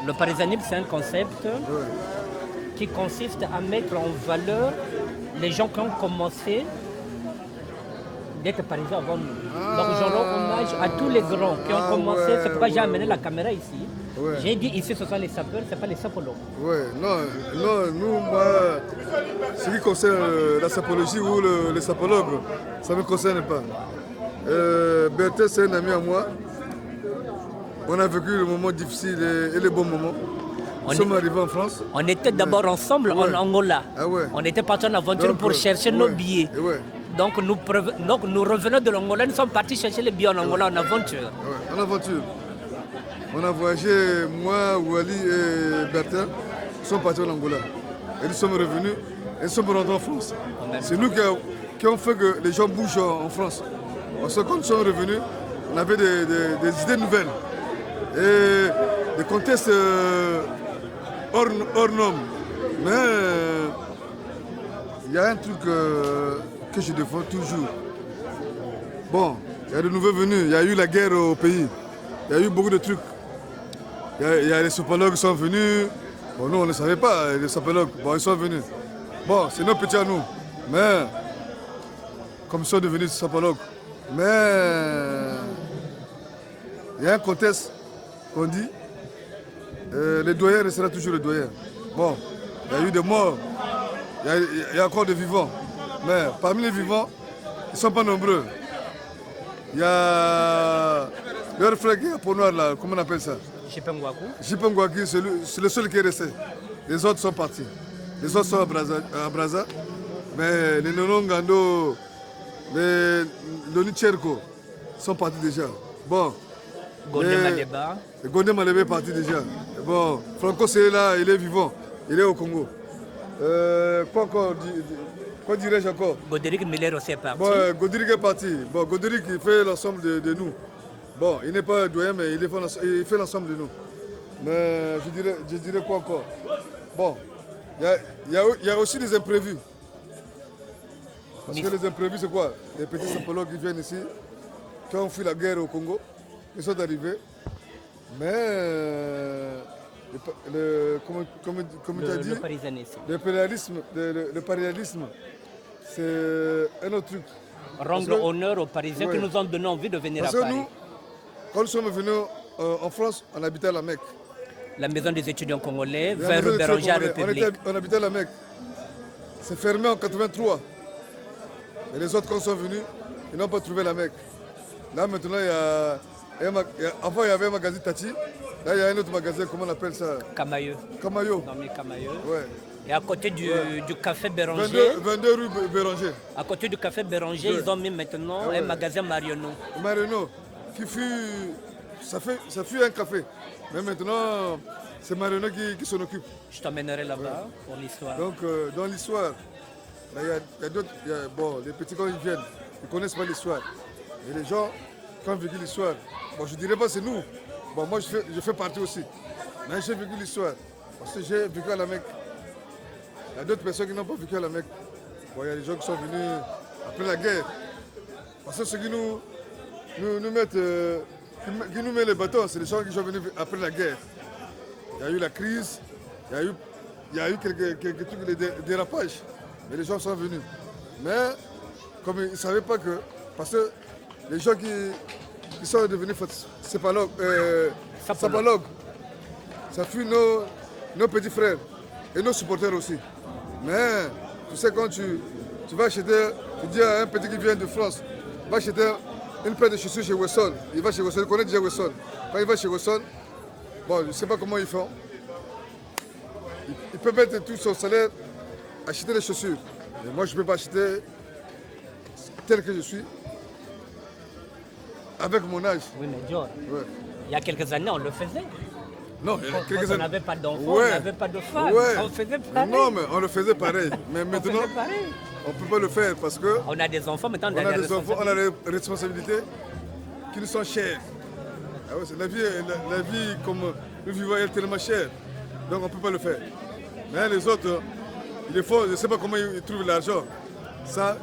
Le parisanisme, c'est un concept qui consiste à mettre en valeur les gens qui ont commencé d'être parisien avant nous. Donc, je rends hommage à tous les grands qui ont commencé. C'est pourquoi j'ai amené la caméra ici. Ouais. J'ai dit ici, ce sont les sapeurs, ce n'est pas les sapologues. Oui, non, nous, moi, ce qui concerne la sapologie ou les sapologues, ça ne me concerne pas. Berthe, c'est un ami à moi. On a vécu le moment difficile et les bons moments. Nous sommes arrivés en France. On était d'abord ensemble en Angola. Ah ouais. On était partis en aventure pour chercher nos billets. Donc nous revenons de l'Angola, nous sommes partis chercher les billets en Angola en aventure. En aventure. On a voyagé, moi, Wally et Bertin, nous sommes partis en Angola. Et nous sommes revenus et nous sommes rentrés en France. C'est nous qui avons fait que les gens bougent en France. Parce que quand nous sommes revenus, on avait des idées nouvelles. Et des contextes hors normes. Mais il y a un truc que je défends toujours. Bon, il y a de nouveaux venus, il y a eu la guerre au pays, il y a eu beaucoup de trucs. Il y a les sapologues qui sont venus. Bon, nous, on ne savait pas, les sapologues. Bon, ils sont venus. Bon, c'est nos petits à nous. Mais, comme ils sont devenus sapologues. Mais, il y a un contexte qu'on dit, le doyen restera toujours le doyen. Bon, il y a eu des morts, il y a encore des vivants. Mais parmi les vivants, ils ne sont pas nombreux. Il y a leur frère qui est à peau noire là, comment on appelle ça? Jipengwaku, c'est le seul qui est resté. Les autres sont partis. Les autres sont à Brazza. Mais les Nonongando, les Lonicherko sont partis déjà. Bon. Gondé Maleba est parti déjà. Bon, Franco c'est là, il est vivant. Il est au Congo. Quoi encore? Quoi dirais-je encore? Godéric Miller aussi est parti. Bon, Godéric est parti. Bon, Godéric il fait l'ensemble de nous. Bon, il n'est pas doyen, mais il fait l'ensemble de nous. Mais je dirais quoi encore? Bon, il y a aussi des imprévus. Parce que les imprévus, c'est quoi? Les petits sapologues qui viennent ici, qui ont fui la guerre au Congo, ils sont arrivés. Mais, comme tu as dit, le parisianisme, c'est un autre truc. Rendre honneur aux Parisiens qui nous ont donné envie de venir à Paris. Parce que nous, quand nous sommes venus en France, on habitait à la Mecque. La maison des étudiants congolais, vers le Béranger République. On habitait à la Mecque. C'est fermé en 83. Et les autres, quand ils sont venus, ils n'ont pas trouvé la Mecque. Là, maintenant, avant, il y avait un magasin Tati. Là, il y a un autre magasin, comment on appelle ça? Camailleux. Camailleux. Ouais. Et à côté du café Béranger. 22 rue Béranger. À côté du café Béranger, ils ont mis maintenant un magasin Marionneau. Marionneau, qui fut. Ça fut un café. Mais maintenant, c'est Marionneau qui s'en occupe. Je t'emmènerai là-bas pour l'histoire. Donc, dans l'histoire, il y a d'autres. Bon, les petits, quand ils viennent, ils ne connaissent pas l'histoire. Et les gens, quand ils vécu l'histoire, bon, je ne dirais pas c'est nous. Bon, moi, je fais partie aussi. Mais j'ai vécu l'histoire. Parce que j'ai vécu à la Mecque. Il y a d'autres personnes qui n'ont pas vécu à la Mecque. Bon, il y a des gens qui sont venus après la guerre. Parce que ceux qui nous mettent, qui nous mettent les bâtons, c'est les gens qui sont venus après la guerre. Il y a eu la crise, il y a eu quelques trucs de dérapage. Mais les gens sont venus. Mais comme ils ne savaient pas que, parce que les gens qui sont devenus sapologues, ça fut nos petits frères et nos supporters aussi. Mais tu sais, quand tu vas acheter, tu dis à un petit qui vient de France, va acheter une paire de chaussures chez Wesson. Il va chez Wesson, il connaît déjà Wesson. Quand il va chez Wesson, bon, je ne sais pas comment ils font. Il peut mettre tout son salaire, acheter les chaussures. Mais moi, je ne peux pas acheter tel que je suis, avec mon âge. Oui, mais Dior, il y a quelques années, on le faisait. Non, il y a quelques années. On n'avait pas d'enfants, on n'avait pas de femmes. On faisait pareil. Non, mais on le faisait pareil. Mais maintenant, on ne peut pas le faire parce que... On a des enfants, maintenant on a des enfants, on a des responsabilités qui nous sont chères. Ah ouais, la vie comme nous vivons est tellement chère. Donc on ne peut pas le faire. Mais les autres, il est fort, je ne sais pas comment ils trouvent l'argent. Ça,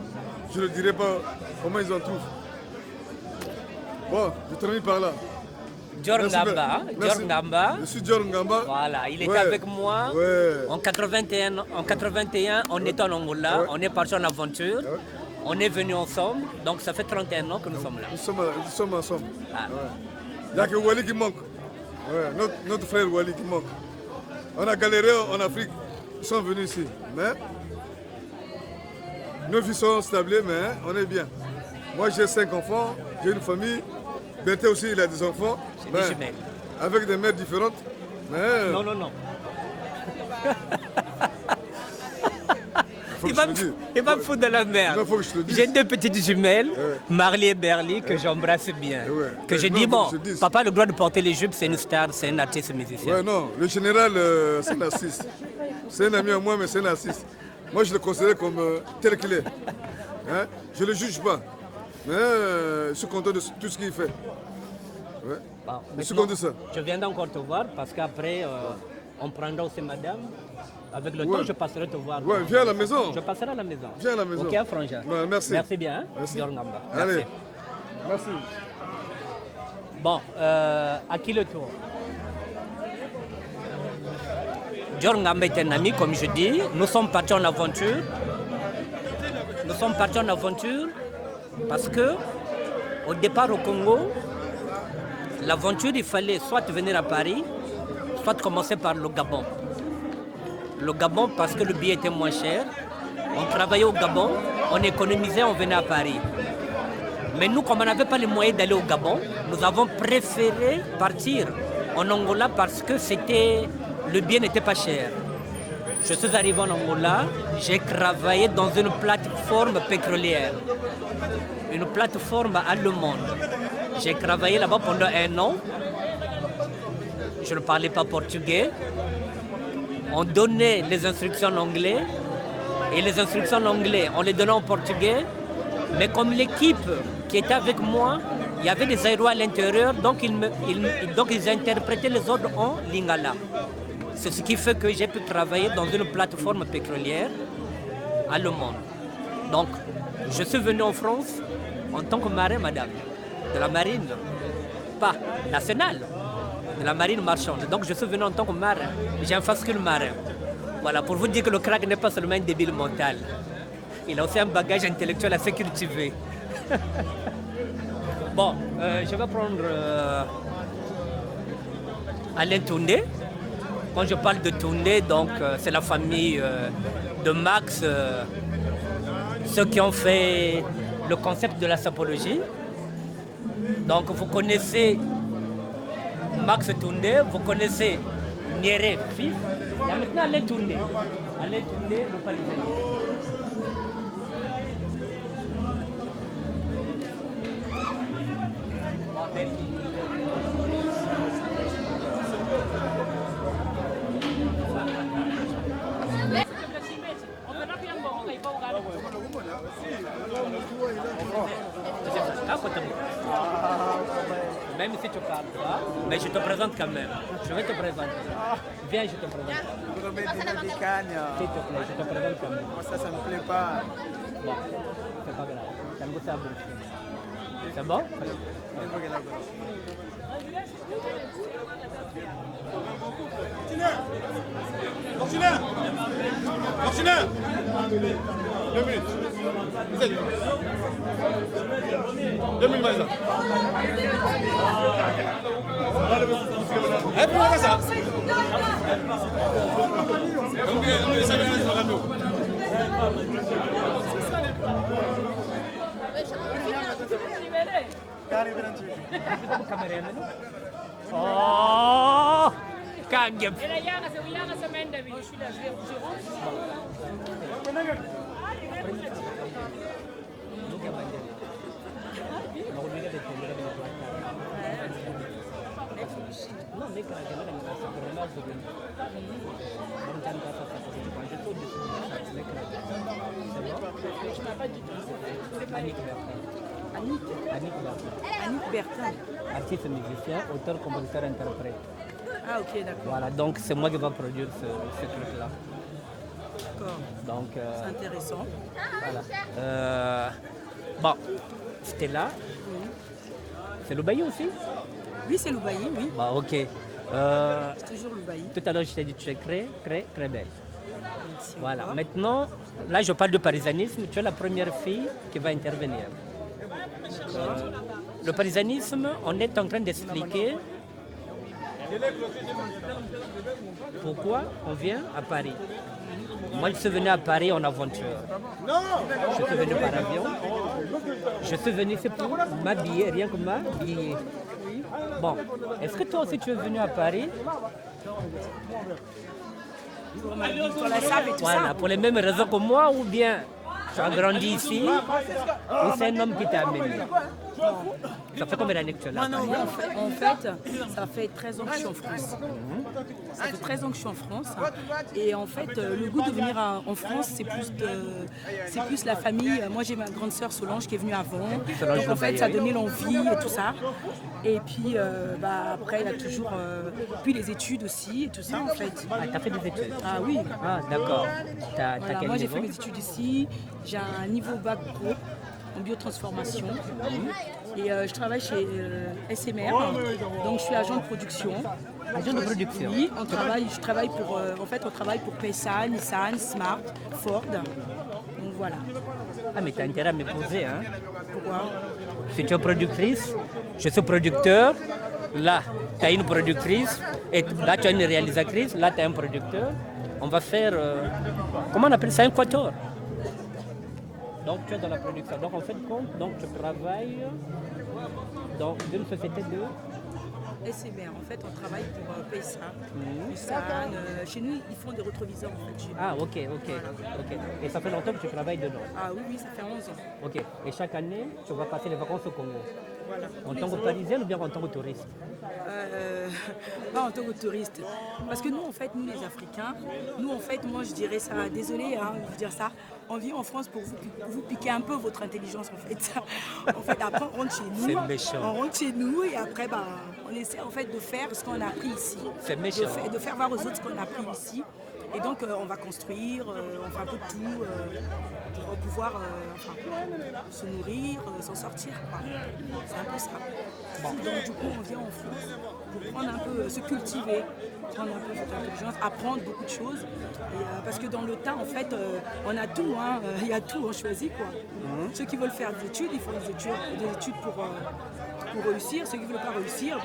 je ne dirai pas comment ils en trouvent. Bon, je termine par là. Dior Ngamba. Je suis Dior Ngamba. Voilà, il était avec moi en 81. En 81, on était en Angola, on est parti en aventure. On est venus ensemble, donc ça fait 31 ans que nous sommes là. Nous sommes ensemble. Il n'y a que Wally qui manque. Notre frère Wally qui manque. On a galéré en Afrique, ils sont venus ici. Mais nos vies sont stables, mais on est bien. Moi j'ai 5 enfants, j'ai une famille. Berthe aussi, il a des enfants. Des jumelles. Avec des mères différentes. Mais... Non. Il va me foutre de la merde. J'ai 2 petites jumelles, Marley et Berly, que j'embrasse bien. Que je dis, bon, papa a le droit de porter les jupes, c'est une star, c'est un artiste musicien. Ouais, non, le général, c'est un artiste. C'est un ami à moi, mais c'est un artiste. Moi, je le considère comme tel qu'il est. Hein? Je ne le juge pas. Mais je suis content de tout ce qu'il fait. Bon, je suis content de ça. Je viendrai encore te voir parce qu'après, on prendra aussi madame. Avec le temps, je passerai te voir. Ouais, viens à la maison. Je passerai à la maison. Viens à la maison. Ok, Frangin. Ouais, merci. Merci bien. Hein? Merci. Allez. Merci. Bon, à qui le tour? Dior Ngamba est un ami, comme je dis. Nous sommes partis en aventure. Nous sommes partis en aventure parce que, au départ au Congo, l'aventure, il fallait soit venir à Paris, soit commencer par le Gabon. Le Gabon parce que le billet était moins cher. On travaillait au Gabon, on économisait, on venait à Paris. Mais nous, comme on n'avait pas les moyens d'aller au Gabon, nous avons préféré partir en Angola parce que le billet n'était pas cher. Je suis arrivé en Angola, j'ai travaillé dans une plateforme pétrolière, une plateforme allemande. J'ai travaillé là-bas pendant 1 an. Je ne parlais pas portugais. On donnait les instructions en anglais. Et les instructions en anglais, on les donnait en portugais. Mais comme l'équipe qui était avec moi, il y avait des aéros à l'intérieur, donc ils interprétaient les ordres en lingala. C'est ce qui fait que j'ai pu travailler dans une plateforme pétrolière allemande. Donc, je suis venu en France en tant que marin, madame, de la marine, pas nationale, de la marine marchande. Donc, je suis venu en tant que marin. J'ai un fascicule marin. Voilà, pour vous dire que le crack n'est pas seulement un débile mental. Il a aussi un bagage intellectuel assez cultivé. Bon, je vais prendre Alain Toundé. Quand je parle de Toundé, donc c'est la famille de Max, ceux qui ont fait le concept de la sapologie. Donc vous connaissez Max Toundé, vous connaissez Nyeré, fils. Il y a maintenant Alain Toundé. Alain Toundé, le Parisien. Même si tu parles pas, mais je te présente quand même. Je vais te présenter. Viens, je te présente. S'il te plaît, je te présente quand même. Ça me plaît pas. Bon, c'est pas grave. Ça me goûte à bon. C'est bon? Fonctionnaire! Fonctionnaire! 2 minutes. 2 minutes, Maïsa. Eh, plus loin que ça. Oh! Kaget. Annick Bertin. Artiste musicien, auteur, compositeur, interprète. Ah ok, d'accord. Voilà, donc c'est moi qui vais produire ce truc-là. D'accord. Donc, c'est intéressant. Voilà. Bon, c'était là. Oui. C'est l'Oubaï aussi? Oui, c'est l'Oubaï, oui. Bah, ok. C'est toujours l'Oubaï. Tout à l'heure, je t'ai dit que tu es très belle. Merci, voilà. Maintenant, là, je parle de parisanisme. Tu es la première fille qui va intervenir. Le parisanisme, on est en train d'expliquer pourquoi on vient à Paris. Moi, je suis venu à Paris en aventure. Je suis venu par avion. Je suis venu ici pour m'habiller, rien que m'habiller. Bon, est-ce que toi aussi tu es venu à Paris? Pour la sable et tout voilà, ça. pour les mêmes raisons que moi, ou bien tu as grandi ici, ou c'est un homme qui t'a amené? Ça fait combien d'années que tu es là? Non, en fait, ça fait 13 ans que je suis en France. Ça fait 13 ans que je suis en France. Et en fait, le goût de venir en France, c'est plus la famille. Moi, j'ai ma grande sœur Solange qui est venue avant. Donc en fait, ça a donné l'envie et tout ça. Et puis, après, il y a toujours... puis les études aussi et tout ça, en fait. Ah, t'as fait des études? Ah oui. Ah, d'accord. Voilà, moi, j'ai fait mes études ici. J'ai un niveau bac pro en biotransformation. Et je travaille chez SMR, donc je suis agent de production. Agent de production. Oui, je travaille pour, en fait, on travaille pour Paysan, Nissan, Smart, Ford. Donc voilà. Ah, mais tu as intérêt à me poser, hein? Pourquoi? Si tu es productrice, je suis producteur. Là, tu as une productrice. Et là, tu as une réalisatrice. Là, tu as un producteur. On va faire, comment on appelle ça, un quatuor. Donc, tu es dans la production. Donc, en fait, compte, donc, tu travailles dans une société de... SMR, en fait, on travaille pour Paysan, Nissan. Chez nous, ils font des rétroviseurs, en fait. Ah, ok. Et ça fait longtemps que tu travailles dedans? Ah oui, ça fait 11 ans. Ok. Et chaque année, tu vas passer les vacances au Congo? Voilà. En tant que Parisienne ou bien en tant que touriste? Pas en tant que touriste. Parce que nous, en fait, nous les Africains, nous, en fait, moi, je dirais ça, désolé de vous dire ça, on vient en France pour vous piquer un peu votre intelligence, en fait. En fait, après, on rentre chez nous. C'est méchant. On rentre chez nous et après, on essaie, en fait, de faire ce qu'on a appris ici. C'est méchant. De faire voir aux autres ce qu'on a appris ici. Et donc, on va construire, on fait un peu de tout pour pouvoir se nourrir, s'en sortir. C'est un peu ça. Bon. Donc, du coup, on vient en France pour prendre un peu, se cultiver, prendre un peu cette intelligence, apprendre beaucoup de choses. Et, parce que dans le tas, en fait, on a tout, il y a tout, on choisit quoi. Ceux qui veulent faire des études, ils font des études pour réussir. Ceux qui ne veulent pas réussir,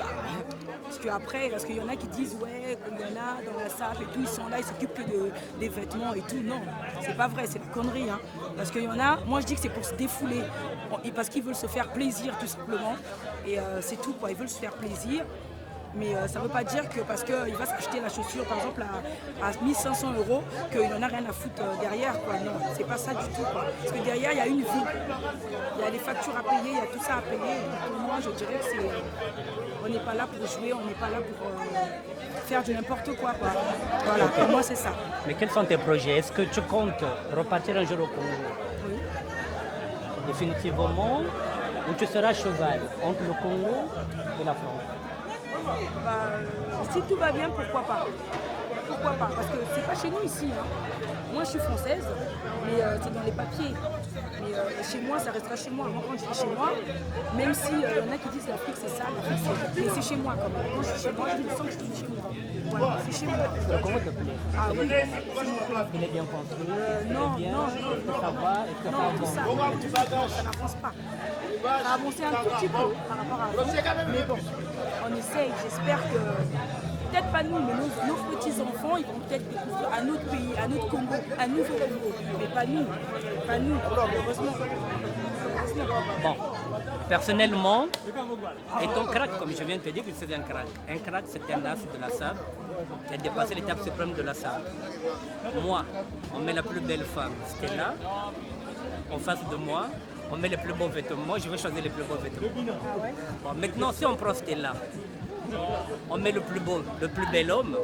parce qu'il y en a qui disent ouais, il y en a dans la SAP et tout, ils sont là, ils s'occupent que des vêtements et tout. Non, c'est pas vrai, c'est une connerie. Hein. Parce qu'il y en a, moi je dis que c'est pour se défouler, et parce qu'ils veulent se faire plaisir tout simplement. Et c'est tout quoi, ils veulent se faire plaisir. Mais ça ne veut pas dire que parce qu'il va s'acheter la chaussure par exemple à 1500 €, qu'il n'en a rien à foutre derrière. Quoi. Non, c'est pas ça du tout. Quoi. Parce que derrière, il y a une vie. Il y a des factures à payer, il y a tout ça à payer. Donc, pour moi, je dirais que on n'est pas là pour jouer, on n'est pas là pour faire de n'importe quoi. Voilà, pour moi, c'est ça. Mais quels sont tes projets? Est-ce que tu comptes repartir un jour au Congo? Oui. Définitivement, ou tu seras cheval entre le Congo et la France? Si tout va bien, pourquoi pas? Pourquoi pas? Parce que c'est pas chez nous ici. Hein. Moi, je suis française, mais c'est dans les papiers. Mais chez moi, ça restera chez moi. Moi, quand je suis chez moi, même si y en a qui disent l'Afrique c'est ça, mais c'est chez moi quand même. Quand je suis chez moi, je sens que je suis chez moi. Voilà, c'est chez moi. Comment te plaît? Ah oui. Il est bien construit? Non. Est-ce que ça va? Est-ce que ça avance? Ça n'avance pas. Ça a avancé un tout petit peu par rapport à avant. Mais bon, on essaye. J'espère que, peut-être pas nous, mais nos petits-enfants, ils vont peut-être découvrir un autre pays, un autre Congo, un nouveau Congo. Mais pas nous. Pas nous, heureusement. Bon, personnellement, étant crack, comme je viens de te dire que c'est un crack. Un crack, c'est un as de la SAP qui a dépassé l'étape suprême de la SAP. Moi, on met la plus belle femme, Stella, en face de moi. On met les plus beaux vêtements. Moi, je vais choisir les plus beaux vêtements. Bon, maintenant, si on prend Stella, on met le plus beau, le plus bel homme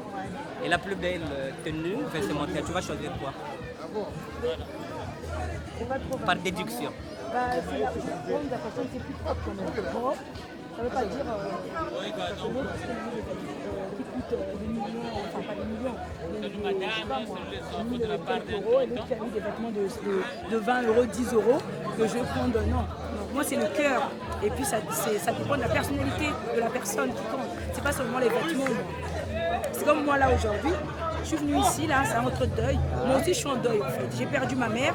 et la plus belle tenue vestimentaire. Tu vas choisir quoi? Par déduction. La personne, c'est plus propre quand même. Propre, ça ne veut pas dire qui coûte des millions, enfin pas des millions, mais je sais pas moi, 1000 € et l'autre qui a mis des vêtements de 20 €, 10 € que je vais prendre. Non, moi c'est le cœur. Et puis ça dépend de la personnalité de la personne qui compte. C'est pas seulement les vêtements. C'est comme moi là aujourd'hui, je suis venue ici, là, c'est un autre deuil. Moi aussi je suis en deuil en fait. J'ai perdu ma mère.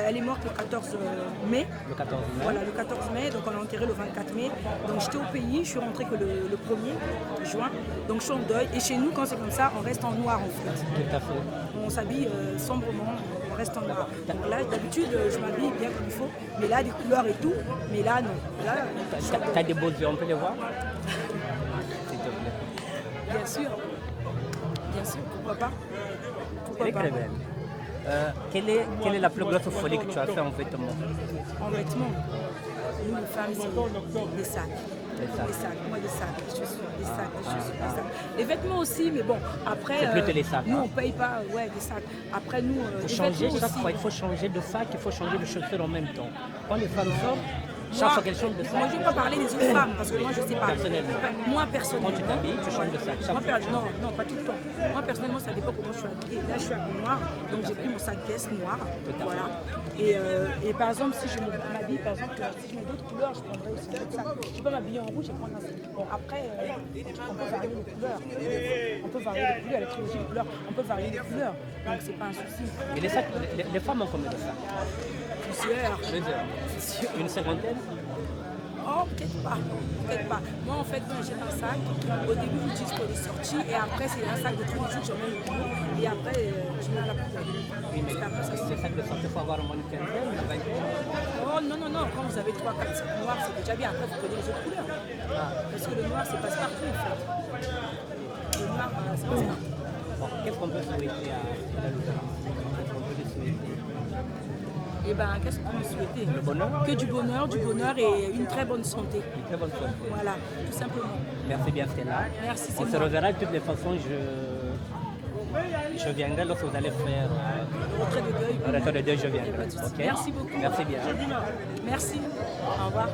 Elle est morte le 14 mai. Le 14 mai. Voilà, le 14 mai, donc on l'a enterré le 24 mai. Donc j'étais au pays, je suis rentrée que le 1er juin. Donc je suis en deuil. Et chez nous, quand c'est comme ça, on reste en noir en fait. Tout à fait. On s'habille sombrement, on reste en noir. Donc là, d'habitude, je m'habille bien comme il faut. Mais là, des couleurs et tout. Mais là, non. Là, t'as des beaux yeux, on peut les voir? S'il te plaît. Bien sûr. Bien sûr, pourquoi pas? Elle est très belle. Quelle est la plus grosse folie que tu as fait en vêtements? En vêtements, nous les femmes, c'est des sacs. Des sacs, moi des sacs, des chaussures, des sacs. Les vêtements aussi, mais bon, après, c'est plutôt les sacs, nous on paye pas, des sacs. Après nous, il faut changer chaque fois, il faut changer de sac, il faut changer de chaussures en même temps. Quand les femmes sortent, Chaque fois qu'elle chante de sac. Moi, je ne vais pas parler des autres femmes parce que moi, je ne sais pas. Personnellement. Moi, personnellement. Quand tu t'habilles, tu chantes de sac. Non, pas tout le temps. Moi, personnellement, ça dépend comment je suis habillée. Là, je suis habillée noire, donc j'ai pris mon sac caisse noir. Voilà. Et par exemple, si je m'habille, par exemple, si je mets d'autres couleurs, je prendrais aussi un autre sac. Je peux m'habiller en rouge et prendre un sac. Bon, après, on peut varier les couleurs. On peut varier les couleurs, la trilogie de couleurs. On peut varier les couleurs. Donc, c'est pas un souci. Et les sacs, les femmes ont combien de sacs? Plusieurs. Une cinquantaine? Oh, peut-être pas. Moi, en fait, quand j'ai un sac, au début, j'utilise pour les sorties et après, c'est un sac de 30 jours, je mets le boulot et après, je mets la poubelle. Oui, mais ces sacs de sortie, il faut avoir au moins une quinzaine, une vingtaine. Oh, non. Quand vous avez 3, 4 sacs noirs, c'est déjà bien. Après, vous prenez les autres couleurs. Parce que le noir, c'est passe-partout, en fait. Le noir, c'est passe-partout. Bon, qu'est-ce qu'on peut souhaiter à la Louvain? Qu'est-ce qu'on peut lui souhaiter? Eh bien, qu'est-ce qu'on peut souhaiter? Le bonheur? Que du bonheur et une très bonne santé. Une très bonne santé. Voilà, tout simplement. Merci bien, Stella. Merci, c'est On se reverra de toutes les façons. Je viendrai lorsque vous allez faire le retrait de deuil. Le retrait de deuil, je viendrai. Okay? Merci beaucoup. Merci bien. Merci. Au revoir.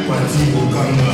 Parti au Kanga.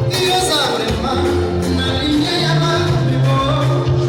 Dios abre más, una línea llama mi voz.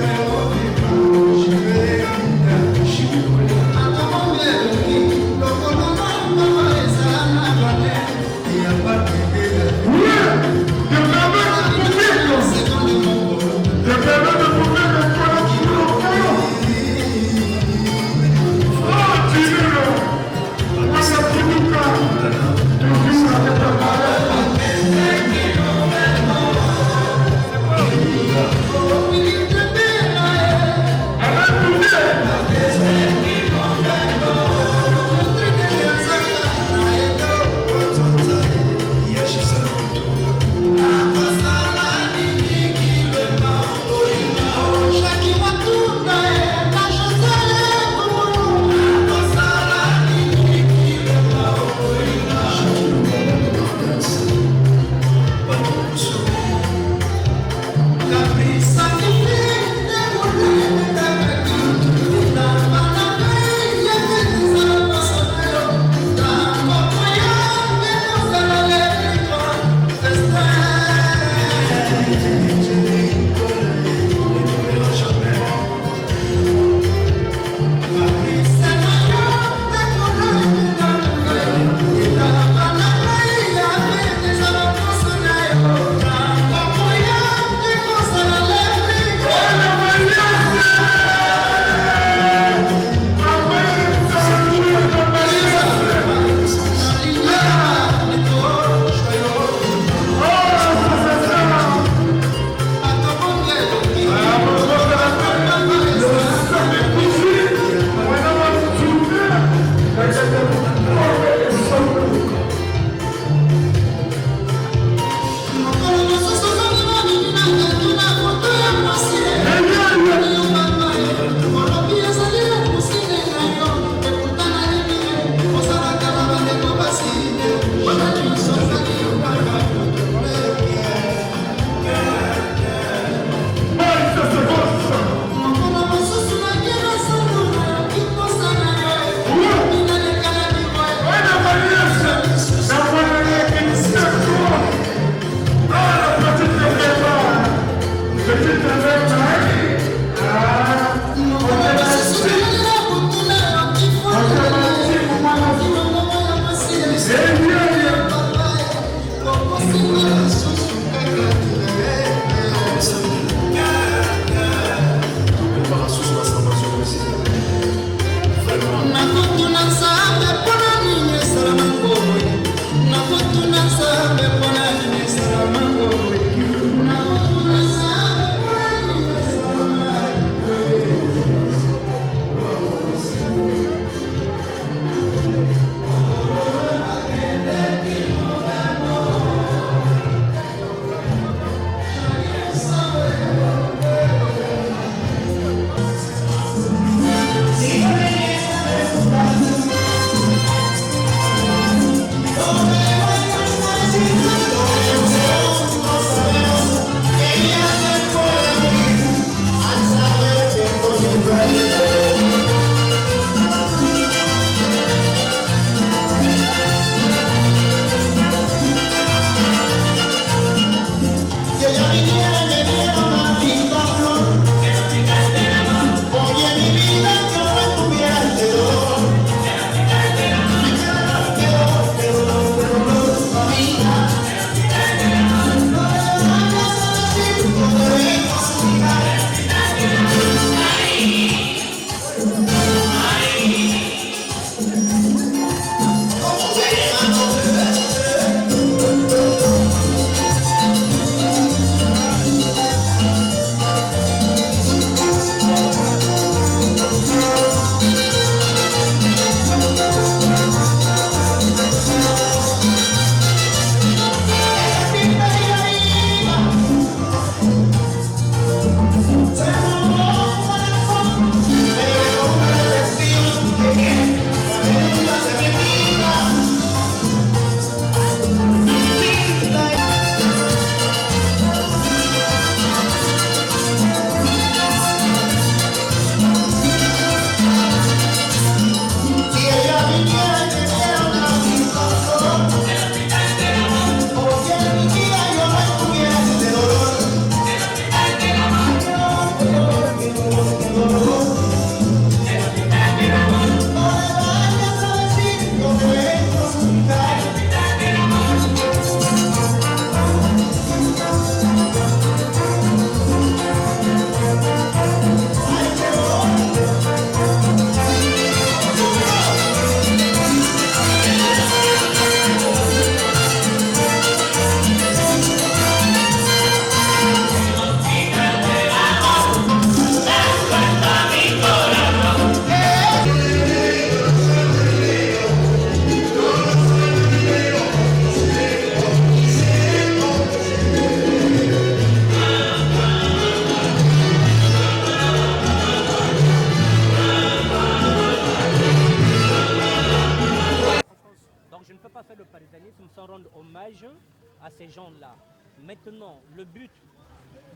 gens-là. Maintenant, le but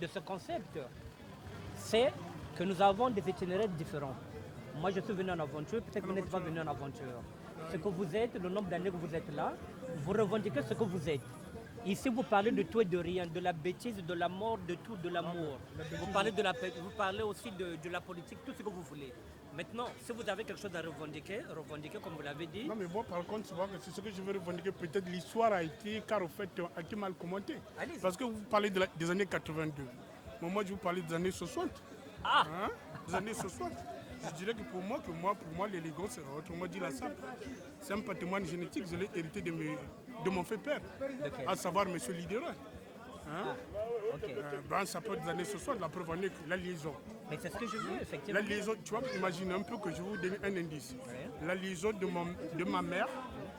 de ce concept, c'est que nous avons des itinéraires différents. Moi, je suis venu en aventure, peut-être que vous n'êtes pas venu en aventure. Ce que vous êtes, le nombre d'années que vous êtes là, vous revendiquez ce que vous êtes. Ici, vous parlez de tout et de rien, de la bêtise, de la mort, de tout, de l'amour. Vous parlez aussi de la politique, tout ce que vous voulez. Maintenant, si vous avez quelque chose à revendiquer, revendiquez comme vous l'avez dit. Non, mais moi, par contre, c'est ce que je veux revendiquer. Peut-être l'histoire a été, car au fait, a été mal commentée. Parce que vous parlez des années 82. Moi, je vous parlais des années 60. Ah des années 60. Je dirais que pour moi, l'élégance, autrement dit la sape, c'est un patrimoine génétique. Je l'ai hérité de mon fait père, à savoir M. Lidera. Ça peut être des années 60, la preuve en est que la liaison. Mais c'est ce que je veux, effectivement. La liaison, tu vois, imagine un peu que je vous donne un indice. La liaison de ma mère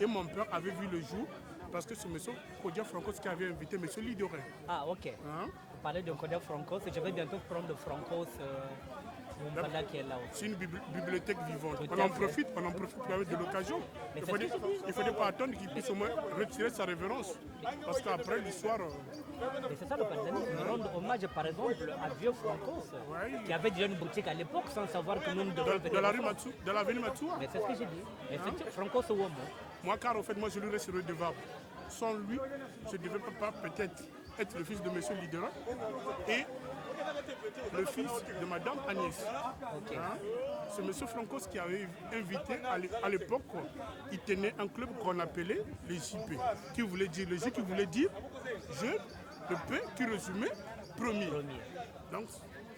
et mon père avait vu le jour parce que c'est M. Kodia Francos qui avait invité M. Lidera. Ah, ok. Vous parlez de Kodia Francos et je vais bientôt prendre de Francos. C'est une bibliothèque vivante. On en profite de l'occasion. Il ne faudrait pas attendre qu'il puisse au moins retirer sa révérence. Parce qu'après l'histoire. Mais c'est ça le patrimoine. Rendre hommage par exemple à Vieux Francos, qui avait déjà une boutique à l'époque sans savoir que nous ne devons pas. Dans l'avenue Matsoua. Mais c'est ce que j'ai dit. Effectivement, Francos Ouomo. Moi, car en fait, moi je lui reste redevable. Sans lui, je ne devais pas peut-être être le fils de M. Lidera et le fils de Madame Agnès. C'est M. Francos qui avait invité à l'époque, il tenait un club qu'on appelait les JP, qui voulait dire jeu de paix, qui résumait premier. Donc,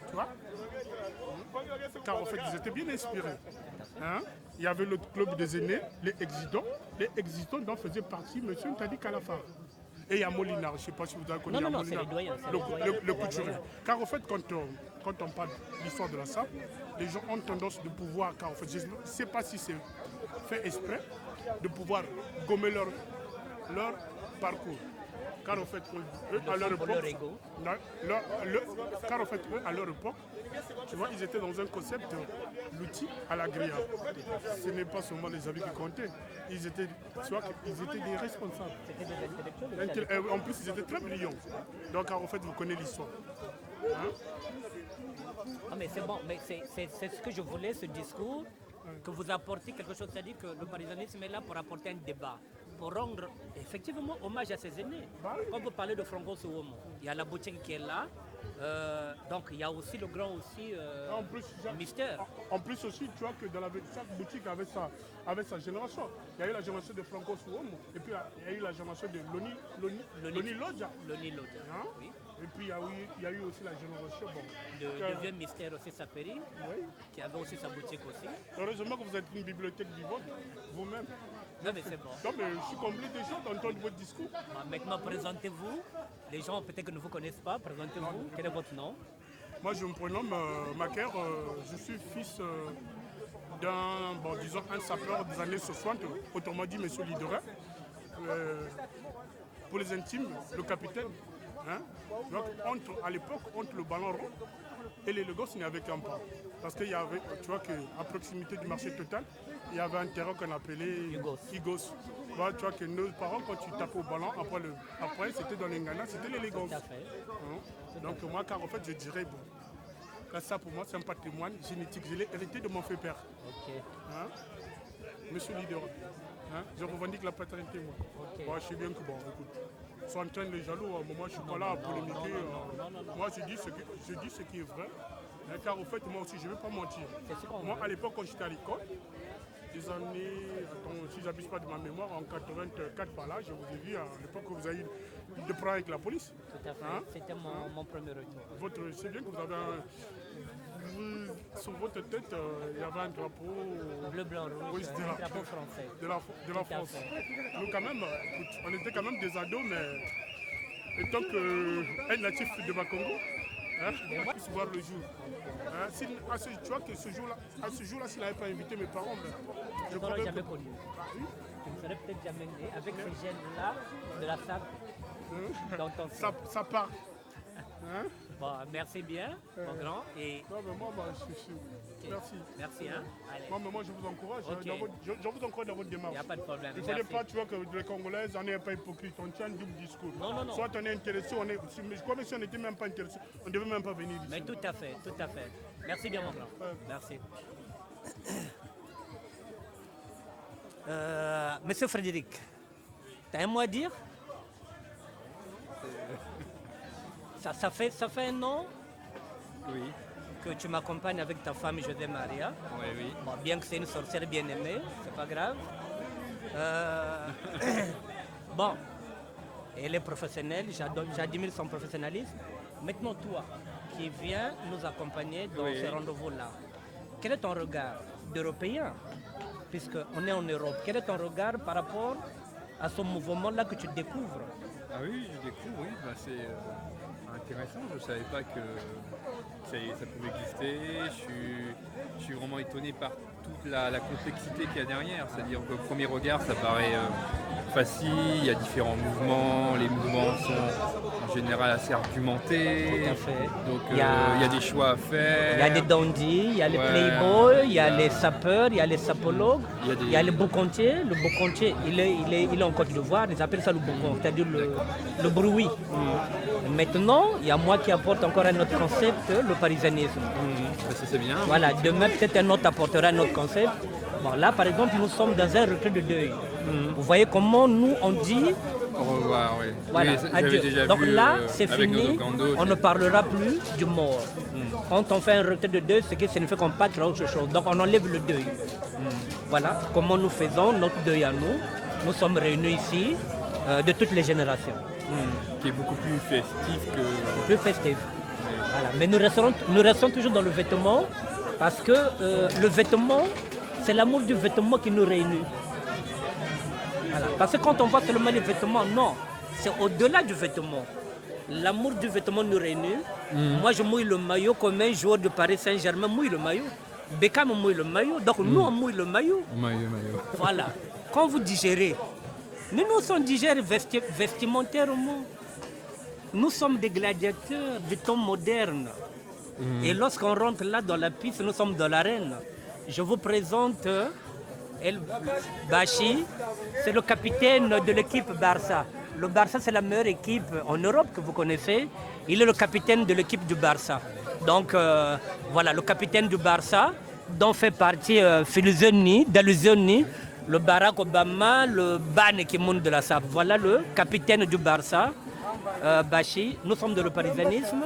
tu vois, car en fait, ils étaient bien inspirés. Il y avait le club des aînés, les Exitons. Les Exitons dont faisait partie M. Ntadi Kalafar. Et il y a Molinar, je ne sais pas si vous avez connu Molinar, le couturier. Car en fait, quand on parle de l'histoire de la SAP, les gens ont tendance de pouvoir, car en fait, je ne sais pas si c'est fait exprès, de pouvoir gommer leur parcours. Car en fait, eux, à leur époque, tu vois, ils étaient dans un concept, l'outil à la grille. Ce n'est pas seulement les avis qui comptaient. Ils étaient des responsables. En plus, ils étaient très brillants. Donc, en fait, vous connaissez l'histoire. Mais c'est bon, mais c'est ce que je voulais, ce discours, que vous apportez quelque chose, c'est-à-dire que le parisanisme est là pour apporter un débat, pour rendre effectivement hommage à ses aînés. Quand vous parlez de Francos Ouomo, il y a la boutique qui est là, donc il y a aussi le grand mystère. En plus aussi, tu vois que dans chaque boutique avait sa génération. Il y a eu la génération de Francos Ouomo, et puis il y a eu la génération de Loni Lodja. Oui. Et puis il y a eu aussi la génération de Vieux Mystère aussi Saperi, qui avait aussi sa boutique aussi. Heureusement que vous êtes une bibliothèque vivante, vous-même. Non mais c'est bon. Non mais je suis comblé déjà d'entendre votre discours. Maintenant présentez-vous. Les gens peut-être que ne vous connaissent pas, présentez-vous. Quel est votre nom? Moi je me prénomme Maker, je suis fils un sapeur des années 60, autrement dit M. Lidera. Pour les intimes, le capitaine. Donc à l'époque, entre le ballon rond et l'élégance, il n'y avait qu'un pas. Parce qu'il y avait, tu vois qu'à proximité du marché total, il y avait un terrain qu'on appelait Igos. Voilà, tu vois que nos parents, quand tu tapais au ballon, après c'était dans les Ghana, c'était l'élégance. Donc moi, car en fait, je dirais, ça pour moi, c'est un patrimoine génétique. Je l'ai hérité de mon fait père. Monsieur Lidera. Je revendique la paternité, moi. Moi, je sais bien que, écoute, sont en train de jaloux, moi je ne suis pas là à polémiquer. Moi, je dis ce qui est vrai. Car au fait, moi aussi, je ne vais pas mentir. Moi, à l'époque, quand j'étais à l'école, des années, si je n'abuse pas de ma mémoire, en 84 par là, je vous ai vu à l'époque où vous avez eu des problèmes avec la police. Tout à fait, c'était mon premier retour. C'est bien que vous avez sur votre tête, il y avait un drapeau bleu, blanc, rouge, un drapeau français. De la France. Nous, quand même, on était quand même des ados, mais étant qu'un natif de Bakongo, on puisse voir le jour. Tu vois que ce jour-là, s'il n'avait pas invité mes parents, je ne l'aurais jamais connu. Je ne serais peut-être jamais né avec ces gènes-là de la SAP. Ça part. Bon, merci bien, mon grand. Et... Non, mais moi, je suis... Merci. Merci, hein. Allez. Non, mais moi, je vous encourage. Okay. Je vous encourage dans votre démarche. Il n'y a pas de problème. Il ne fallait pas, tu vois, que les Congolais, on n'est pas hypocrite. On tient un double discours. Non. Soit on est intéressé, on est... Je crois que si on n'était même pas intéressé, on ne devait même pas venir ici. Mais tout à fait, tout à fait. Merci bien, mon grand. Merci. Monsieur Frédéric, tu as un mot à dire? Ça fait un an que tu m'accompagnes avec ta femme José Maria. Oui. Bon, bien que c'est une sorcière bien aimée, c'est pas grave. Bon, elle est professionnelle, j'admire son professionnalisme. Maintenant, toi, qui viens nous accompagner dans ces rendez-vous-là, quel est ton regard d'Européen, puisqu'on est en Europe, quel est ton regard par rapport à ce mouvement-là que tu découvres? Ah oui, je découvre, oui. Bah, c'est intéressant, je ne savais pas que ça pouvait exister. Je suis vraiment étonné par toute la complexité qu'il y a derrière. C'est-à-dire qu'au premier regard, ça paraît facile, il y a différents mouvements, les mouvements sont en général assez argumentés. Tout à fait. Donc il y a des choix à faire. Il y a des dandys, il y a les playboys, il y a les sapeurs, il y a les sapologues, il y a les boucontiers. Le boucontier, il est en Côte d'Ivoire, ils appellent ça le boucon, c'est-à-dire le bruit. Maintenant, il y a moi qui apporte encore un autre concept, le parisianisme. Ça c'est bien. Voilà, demain peut-être un autre apportera un autre concept. Bon, là par exemple, nous sommes dans un retrait de deuil. Vous voyez comment nous on dit au revoir, oui. Voilà, oui, adieu. déjà donc vu, là, c'est fini, on ne ne parlera plus du mort. Quand on fait un retrait de deuil, c'est que ça ne fait qu'on passe à autre chose. Donc on enlève le deuil. Voilà comment nous faisons notre deuil à nous. Nous sommes réunis ici de toutes les générations. Qui est beaucoup plus festif que... Plus festif. Voilà. Mais nous restons toujours dans le vêtement parce que le vêtement, c'est l'amour du vêtement qui nous réunit. Voilà. Parce que quand on voit seulement les vêtements, non, c'est au-delà du vêtement. L'amour du vêtement nous réunit. Moi, je mouille le maillot comme un joueur de Paris Saint-Germain mouille le maillot. Beckham mouille le maillot, donc nous, on mouille le maillot. Maillot. Voilà. Quand vous digérez, nous sommes digérés vestimentairement. Nous sommes des gladiateurs du temps moderne. Et lorsqu'on rentre là dans la piste, nous sommes dans l'arène. Je vous présente El Bachi, c'est le capitaine de l'équipe Barça. Le Barça, c'est la meilleure équipe en Europe que vous connaissez. Il est le capitaine de l'équipe du Barça. Donc voilà, le capitaine du Barça, dont fait partie Filuzoni, Daluzoni, le Barack Obama, le Ban Ki-moon de la SAP. Voilà le capitaine du Barça, Bachi. Nous sommes de le parisianisme.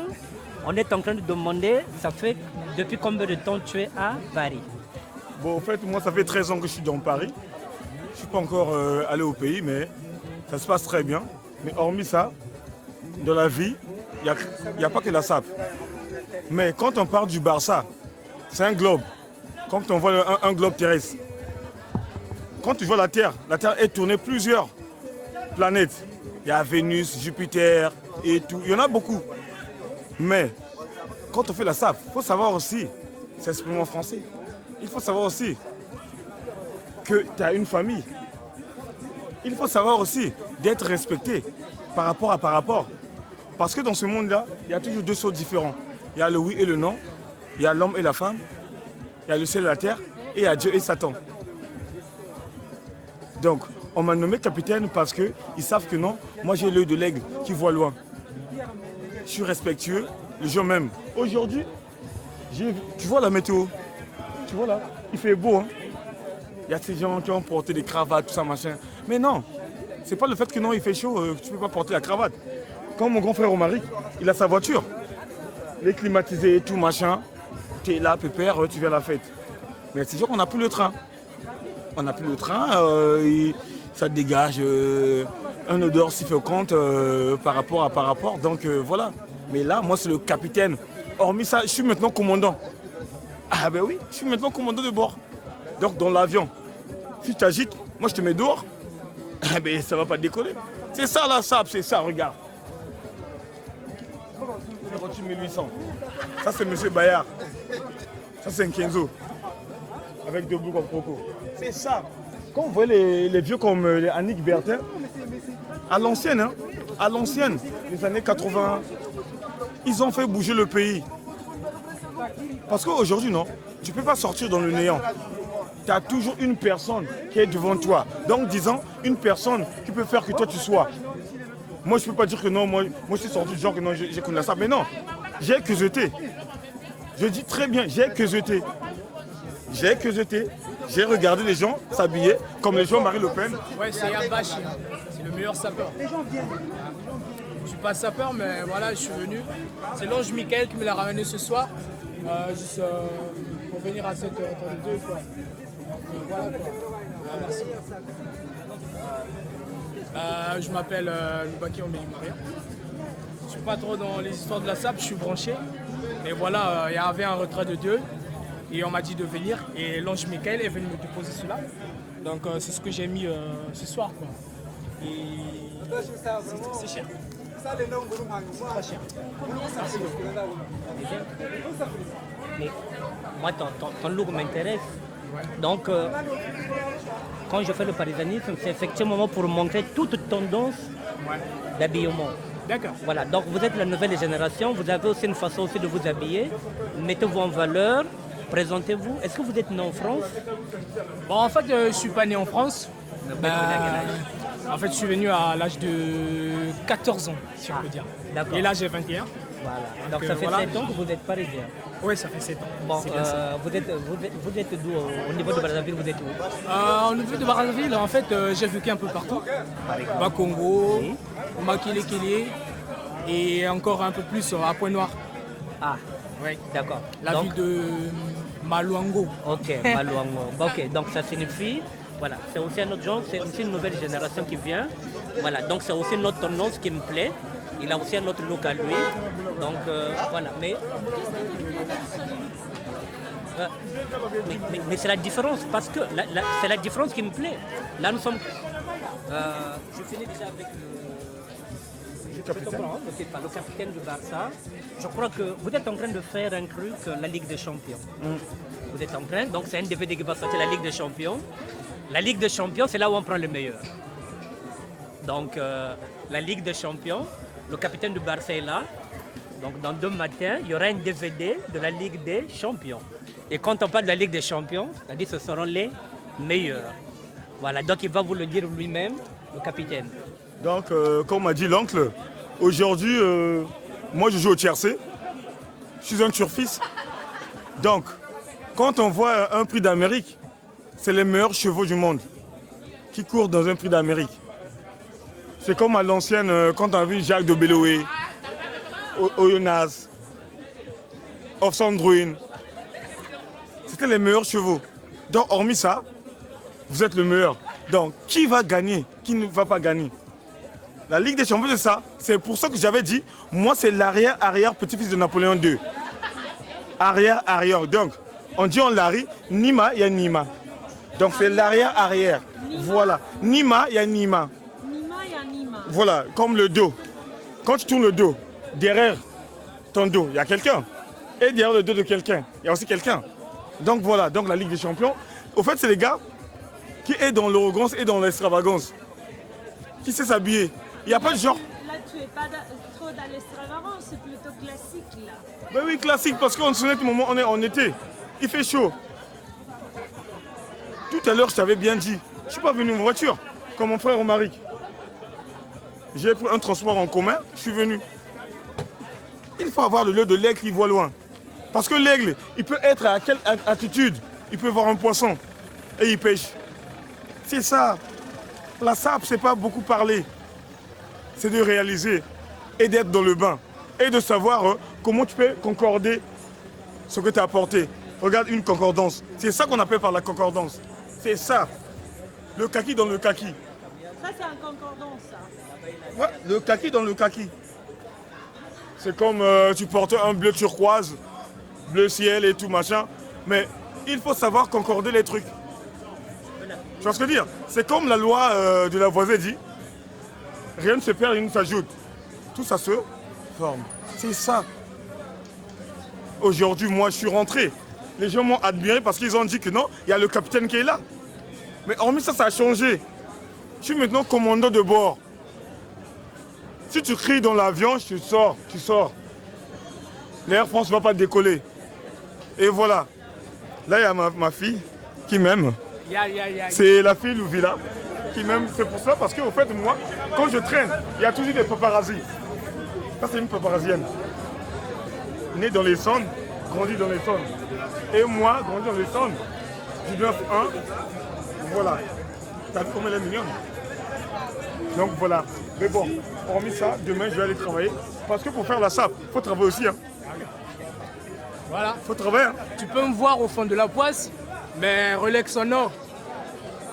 On est en train de demander, ça fait depuis combien de temps tu es à Paris? Bon, en fait, moi, ça fait 13 ans que je suis dans Paris. Je ne suis pas encore allé au pays, mais ça se passe très bien. Mais hormis ça, dans la vie, il n'y a pas que la SAP. Mais quand on parle du Barça, c'est un globe. Quand on voit un globe terrestre, quand tu vois la Terre est tournée plusieurs planètes. Il y a Vénus, Jupiter et tout. Il y en a beaucoup. Mais quand on fait la SAP, il faut savoir aussi, c'est exprimer en français, il faut savoir aussi que tu as une famille. Il faut savoir aussi d'être respecté par rapport à par rapport. Parce que dans ce monde-là, il y a toujours deux choses différentes. Il y a le oui et le non, il y a l'homme et la femme, il y a le ciel et la terre, et il y a Dieu et Satan. Donc, on m'a nommé capitaine parce qu'ils savent que non, moi j'ai l'œil de l'aigle qui voit loin. Je suis respectueux, le jour même. Aujourd'hui, tu vois la météo. Tu vois là, il fait beau. Hein? Il y a ces gens qui ont porté des cravates, tout ça, machin. Mais non, c'est pas le fait que non, il fait chaud, tu ne peux pas porter la cravate. Quand mon grand frère Omaric, il a sa voiture. Il est climatisé et tout, machin. Tu es là, pépère, tu viens à la fête. Mais c'est sûr qu'on n'a plus le train. On n'a plus le train, ça dégage un odeur suffocante par rapport. Donc voilà. Mais là, moi, c'est le capitaine. Hormis ça, je suis maintenant commandant. Ah ben oui, je suis maintenant commandant de bord. Donc dans l'avion, si tu agites, moi je te mets dehors. Ah ben ça va pas décoller. C'est ça la SAP, c'est ça, regarde. 58 800. Ça c'est M. Bayard. Ça c'est un Kenzo. Avec deux boucles en croco. C'est ça. Quand vous voyez les vieux comme les Annick Bertin, à l'ancienne, les années 80, ils ont fait bouger le pays. Parce qu'aujourd'hui, non, tu ne peux pas sortir dans le néant. Tu as toujours une personne qui est devant toi. Donc, disons, une personne qui peut faire que toi tu sois. Moi, je ne peux pas dire que non, moi je suis sorti du genre que non, j'ai connu ça. Mais non, j'ai que jeté. Je dis très bien, j'ai que jeté. J'ai que jeté. J'ai regardé les gens s'habiller comme les Jean-Marie Le Pen. Ouais, c'est Yabashi, c'est le meilleur sapeur. Je ne suis pas sapeur, mais voilà, je suis venu. C'est l'ange Michael qui me l'a ramené ce soir, juste pour venir à cette heure de deux fois. Voilà quoi. Merci. Je m'appelle Lubaki Omelimari. Je ne suis pas trop dans les histoires de la SAP, je suis branché. Mais voilà, il y avait un retrait de Dieu. Et on m'a dit de venir et l'ange Michael est venu me déposer cela. Donc c'est ce que j'ai mis ce soir quoi. Et c'est cher. C'est très cher. Merci beaucoup. Mais moi ton look m'intéresse. Donc quand je fais le parisanisme, c'est effectivement pour montrer toute tendance d'habillement. D'accord. Voilà, donc vous êtes la nouvelle génération, vous avez aussi une façon aussi de vous habiller, mettez-vous en valeur. Présentez-vous. Est-ce que vous êtes né en France? Bon, en fait, je ne suis pas né en France. En fait, je suis venu à l'âge de 14 ans, si on peut dire. Et là, j'ai 21. Voilà. Donc ça fait 7 ans que vous êtes parisien. Oui, ça fait 7 ans. Bon, vous êtes d'où? Au niveau de Brazzaville, vous êtes où? Au niveau de Brazzaville, en fait, j'ai vécu un peu partout. Bakongo, Makele et encore un peu plus à Pointe-Noire. Ah, oui, d'accord. La ville de Maluango. Ok, Maluango. Ok, donc ça signifie, voilà, c'est aussi un autre genre, c'est aussi une nouvelle génération qui vient. Voilà, donc c'est aussi notre tendance qui me plaît. Il a aussi un autre look à lui. Donc voilà, mais c'est la différence, parce que c'est la différence qui me plaît. Là nous sommes... je finis déjà avec le capitaine du Barça. Je crois que vous êtes en train de faire un truc, la Ligue des Champions. Vous êtes en train, donc c'est un DVD qui va sortir, la Ligue des Champions. La Ligue des Champions, c'est là où on prend le meilleur. Donc la Ligue des Champions, le capitaine du Barça est là. Donc dans 2 matins, il y aura un DVD de la Ligue des Champions. Et quand on parle de la Ligue des Champions, c'est-à-dire que ce seront les meilleurs. Voilà, donc il va vous le dire lui-même, le capitaine. Donc, comme m'a dit l'oncle, aujourd'hui, moi je joue au tiercé. Je suis un turfiste. Donc, quand on voit un prix d'Amérique, c'est les meilleurs chevaux du monde qui courent dans un prix d'Amérique. C'est comme à l'ancienne, quand on a vu Jacques de Beloé, Oyonnax, Off-Sandruin. C'était les meilleurs chevaux. Donc, hormis ça, vous êtes le meilleur. Donc, qui va gagner? Qui ne va pas gagner? La Ligue des Champions, c'est ça. C'est pour ça que j'avais dit, moi, c'est l'arrière-arrière petit-fils de Napoléon II. Arrière-arrière. Donc, on dit en Larry, Nima, il y a Nima. Donc, c'est l'arrière-arrière. Voilà. Nima, il y a Nima. Nima, il y a Nima. Voilà, comme le dos. Quand tu tournes le dos, derrière ton dos, il y a quelqu'un. Et derrière le dos de quelqu'un, il y a aussi quelqu'un. Donc, voilà. Donc, la Ligue des Champions, au fait, c'est les gars qui est dans l'arrogance et dans l'extravagance. Qui sait s'habiller. Il n'y a pas de genre. Là, tu n'es pas trop dans l'extravagance, c'est plutôt classique, là. Ben oui, classique, parce qu'en ce moment, on est en été. Il fait chaud. Tout à l'heure, je t'avais bien dit, je ne suis pas venu en voiture, comme mon frère Omaric. J'ai pris un transport en commun, je suis venu. Il faut avoir le l'œil de l'aigle qui voit loin. Parce que l'aigle, il peut être à quelle altitude? Il peut voir un poisson et il pêche. C'est ça. La SAP, c'est pas beaucoup parler. C'est de réaliser et d'être dans le bain. Et de savoir comment tu peux concorder ce que tu as apporté. Regarde une concordance. C'est ça qu'on appelle par la concordance. C'est ça. Le kaki dans le kaki. Ça, c'est un concordance, ça. Ouais, le kaki dans le kaki. C'est comme tu portes un bleu turquoise, bleu ciel et tout machin. Mais il faut savoir concorder les trucs. Tu vois ce que je veux dire? C'est comme la loi de Lavoisier dit, rien ne se perd, rien ne s'ajoute. Tout ça se forme. C'est ça. Aujourd'hui, moi, je suis rentré. Les gens m'ont admiré parce qu'ils ont dit que non, il y a le capitaine qui est là. Mais hormis ça, ça a changé. Je suis maintenant commandant de bord. Si tu cries dans l'avion, tu sors. l'Air France ne va pas décoller. Et voilà. Là, il y a ma fille qui m'aime. C'est la fille Louvila qui m'aime. C'est pour ça, parce qu'au fait, moi, quand je traîne, il y a toujours des paparazzis. Ça, c'est une paparazzienne. Née dans les Saônes, grandie dans les Saônes. Et moi, grandi dans les Saônes, du 9-1, voilà. T'as vu combien elle est mignonne? Donc voilà. Mais bon, hormis ça, demain, je vais aller travailler. Parce que pour faire la SAP, il faut travailler aussi. Hein. Voilà. Faut travailler. Hein. Tu peux me voir au fond de la poisse, mais Rolex sonore.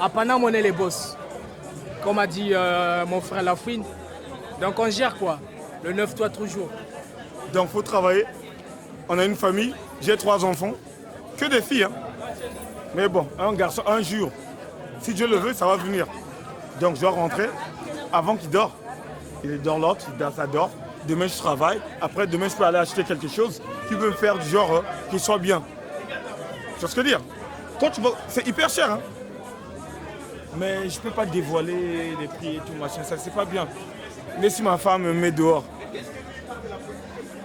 À Paname, on est les boss. Comme a dit mon frère Lafouine. Donc on gère quoi? Le 9 toi toujours. Donc il faut travailler. On a une famille, j'ai 3 enfants. Que des filles. Hein. Mais bon, un garçon, un jour, si Dieu le veut, ça va venir. Donc je dois rentrer avant qu'il dort. Il dort l'autre, ça dort. Demain je travaille. Après demain je peux aller acheter quelque chose qui peut me faire du genre qu'il soit bien. Tu vois ce que je veux dire? Toi, c'est hyper cher. Hein. Mais je ne peux pas dévoiler les prix et tout machin. Ça c'est pas bien. Mais si ma femme me met dehors.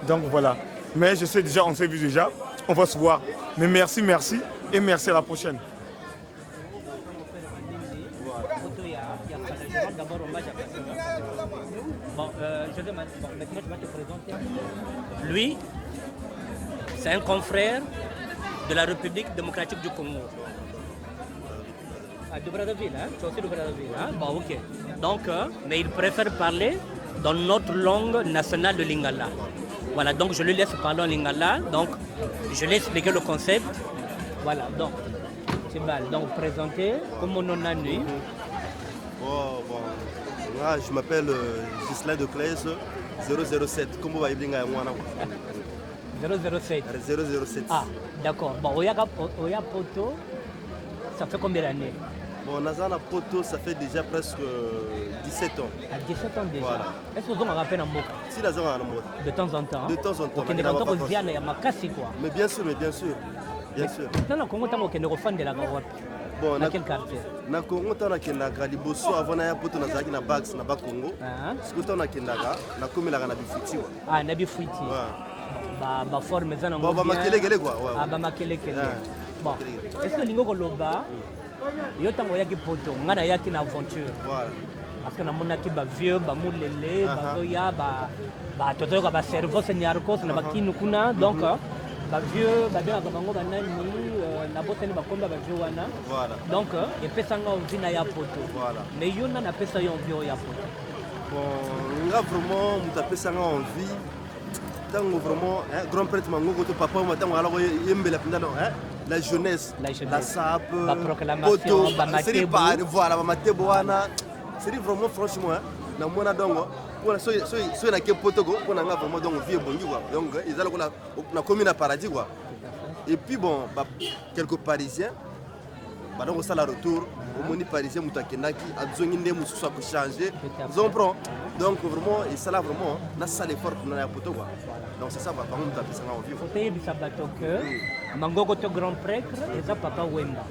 Donc voilà. Mais je sais déjà, on s'est vu déjà. On va se voir. Mais merci, merci. Et merci à la prochaine. Bon, maintenant je vais te présenter. Lui, c'est un confrère de la République démocratique du Congo. Ah, de Brazzaville, hein? Tu es aussi de Brazzaville, hein? Bon, ok. Donc, mais il préfère parler dans notre langue nationale de Lingala. Voilà, donc je lui laisse parler en Lingala. Donc, je vais expliquer le concept. Voilà, donc, c'est mal. Donc, présenter comme on en a nuit. Bon. Là, je m'appelle Gislain de Claes 007. Comment va-t-il 007. 007. Ah, d'accord. Bon, Oya Poto, ça fait combien d'années? Bon, Nazana Poto, ça fait déjà presque 17 ans. À 17 ans déjà. Voilà. Est-ce que vous avez rappelé un mot? Si, Nazana Moka. De temps en temps. De temps en temps. Ok, il y a Makasi quoi. Mais bien sûr, Bien sûr. Dans le Congo, tu as un fan de la Garotte. Bon, dans quel quartier? Na Congo, tu as un liboso avant na poto na zaki na Bax na ba Congo. Ce que tu as kendaka na komela na bifuti. Ah, na bifuti. Ba forme za na ngobia. Ba makelekele quoi. Ah, ba makelekele. Bon, est-ce que lingo koloba yo tango yaki poto ngana yaki na aventure. Voilà. Parce que na monaki ba vieux ba mulele ba zoya ba totoka ba cerveau senyarko na bakinu kuna donc ba vieux ba bien bango banani na botani ba komba ba vieux wana. Voilà. Donc et pesanga envie na ya poto. Voilà. Mais yo na pesa yo envie ya poto. Bon, là vraiment muta pesanga envie tango vraiment grand prêtre mango to papa matango alors yembela pindalo la jeunesse, la SAP, la proclamation, voilà, matebo wana. C'est vraiment franchement na mona dongo pour so na ke potogo pour na vraiment donc vie bongi quoi. Donc ils allaient na commune à paradis quoi. Et puis bon, quelques parisiens donc ça la retour au moni parisien mutakendaki azongi ndé mususu pour changer. Ils ont pris donc vraiment et ça là vraiment na ça l'effort pour na poto quoi. Donc c'est ça va par contre ça en vivre. Côté bisabato que Mangoko to grand prêtre et ça Papa Wemba.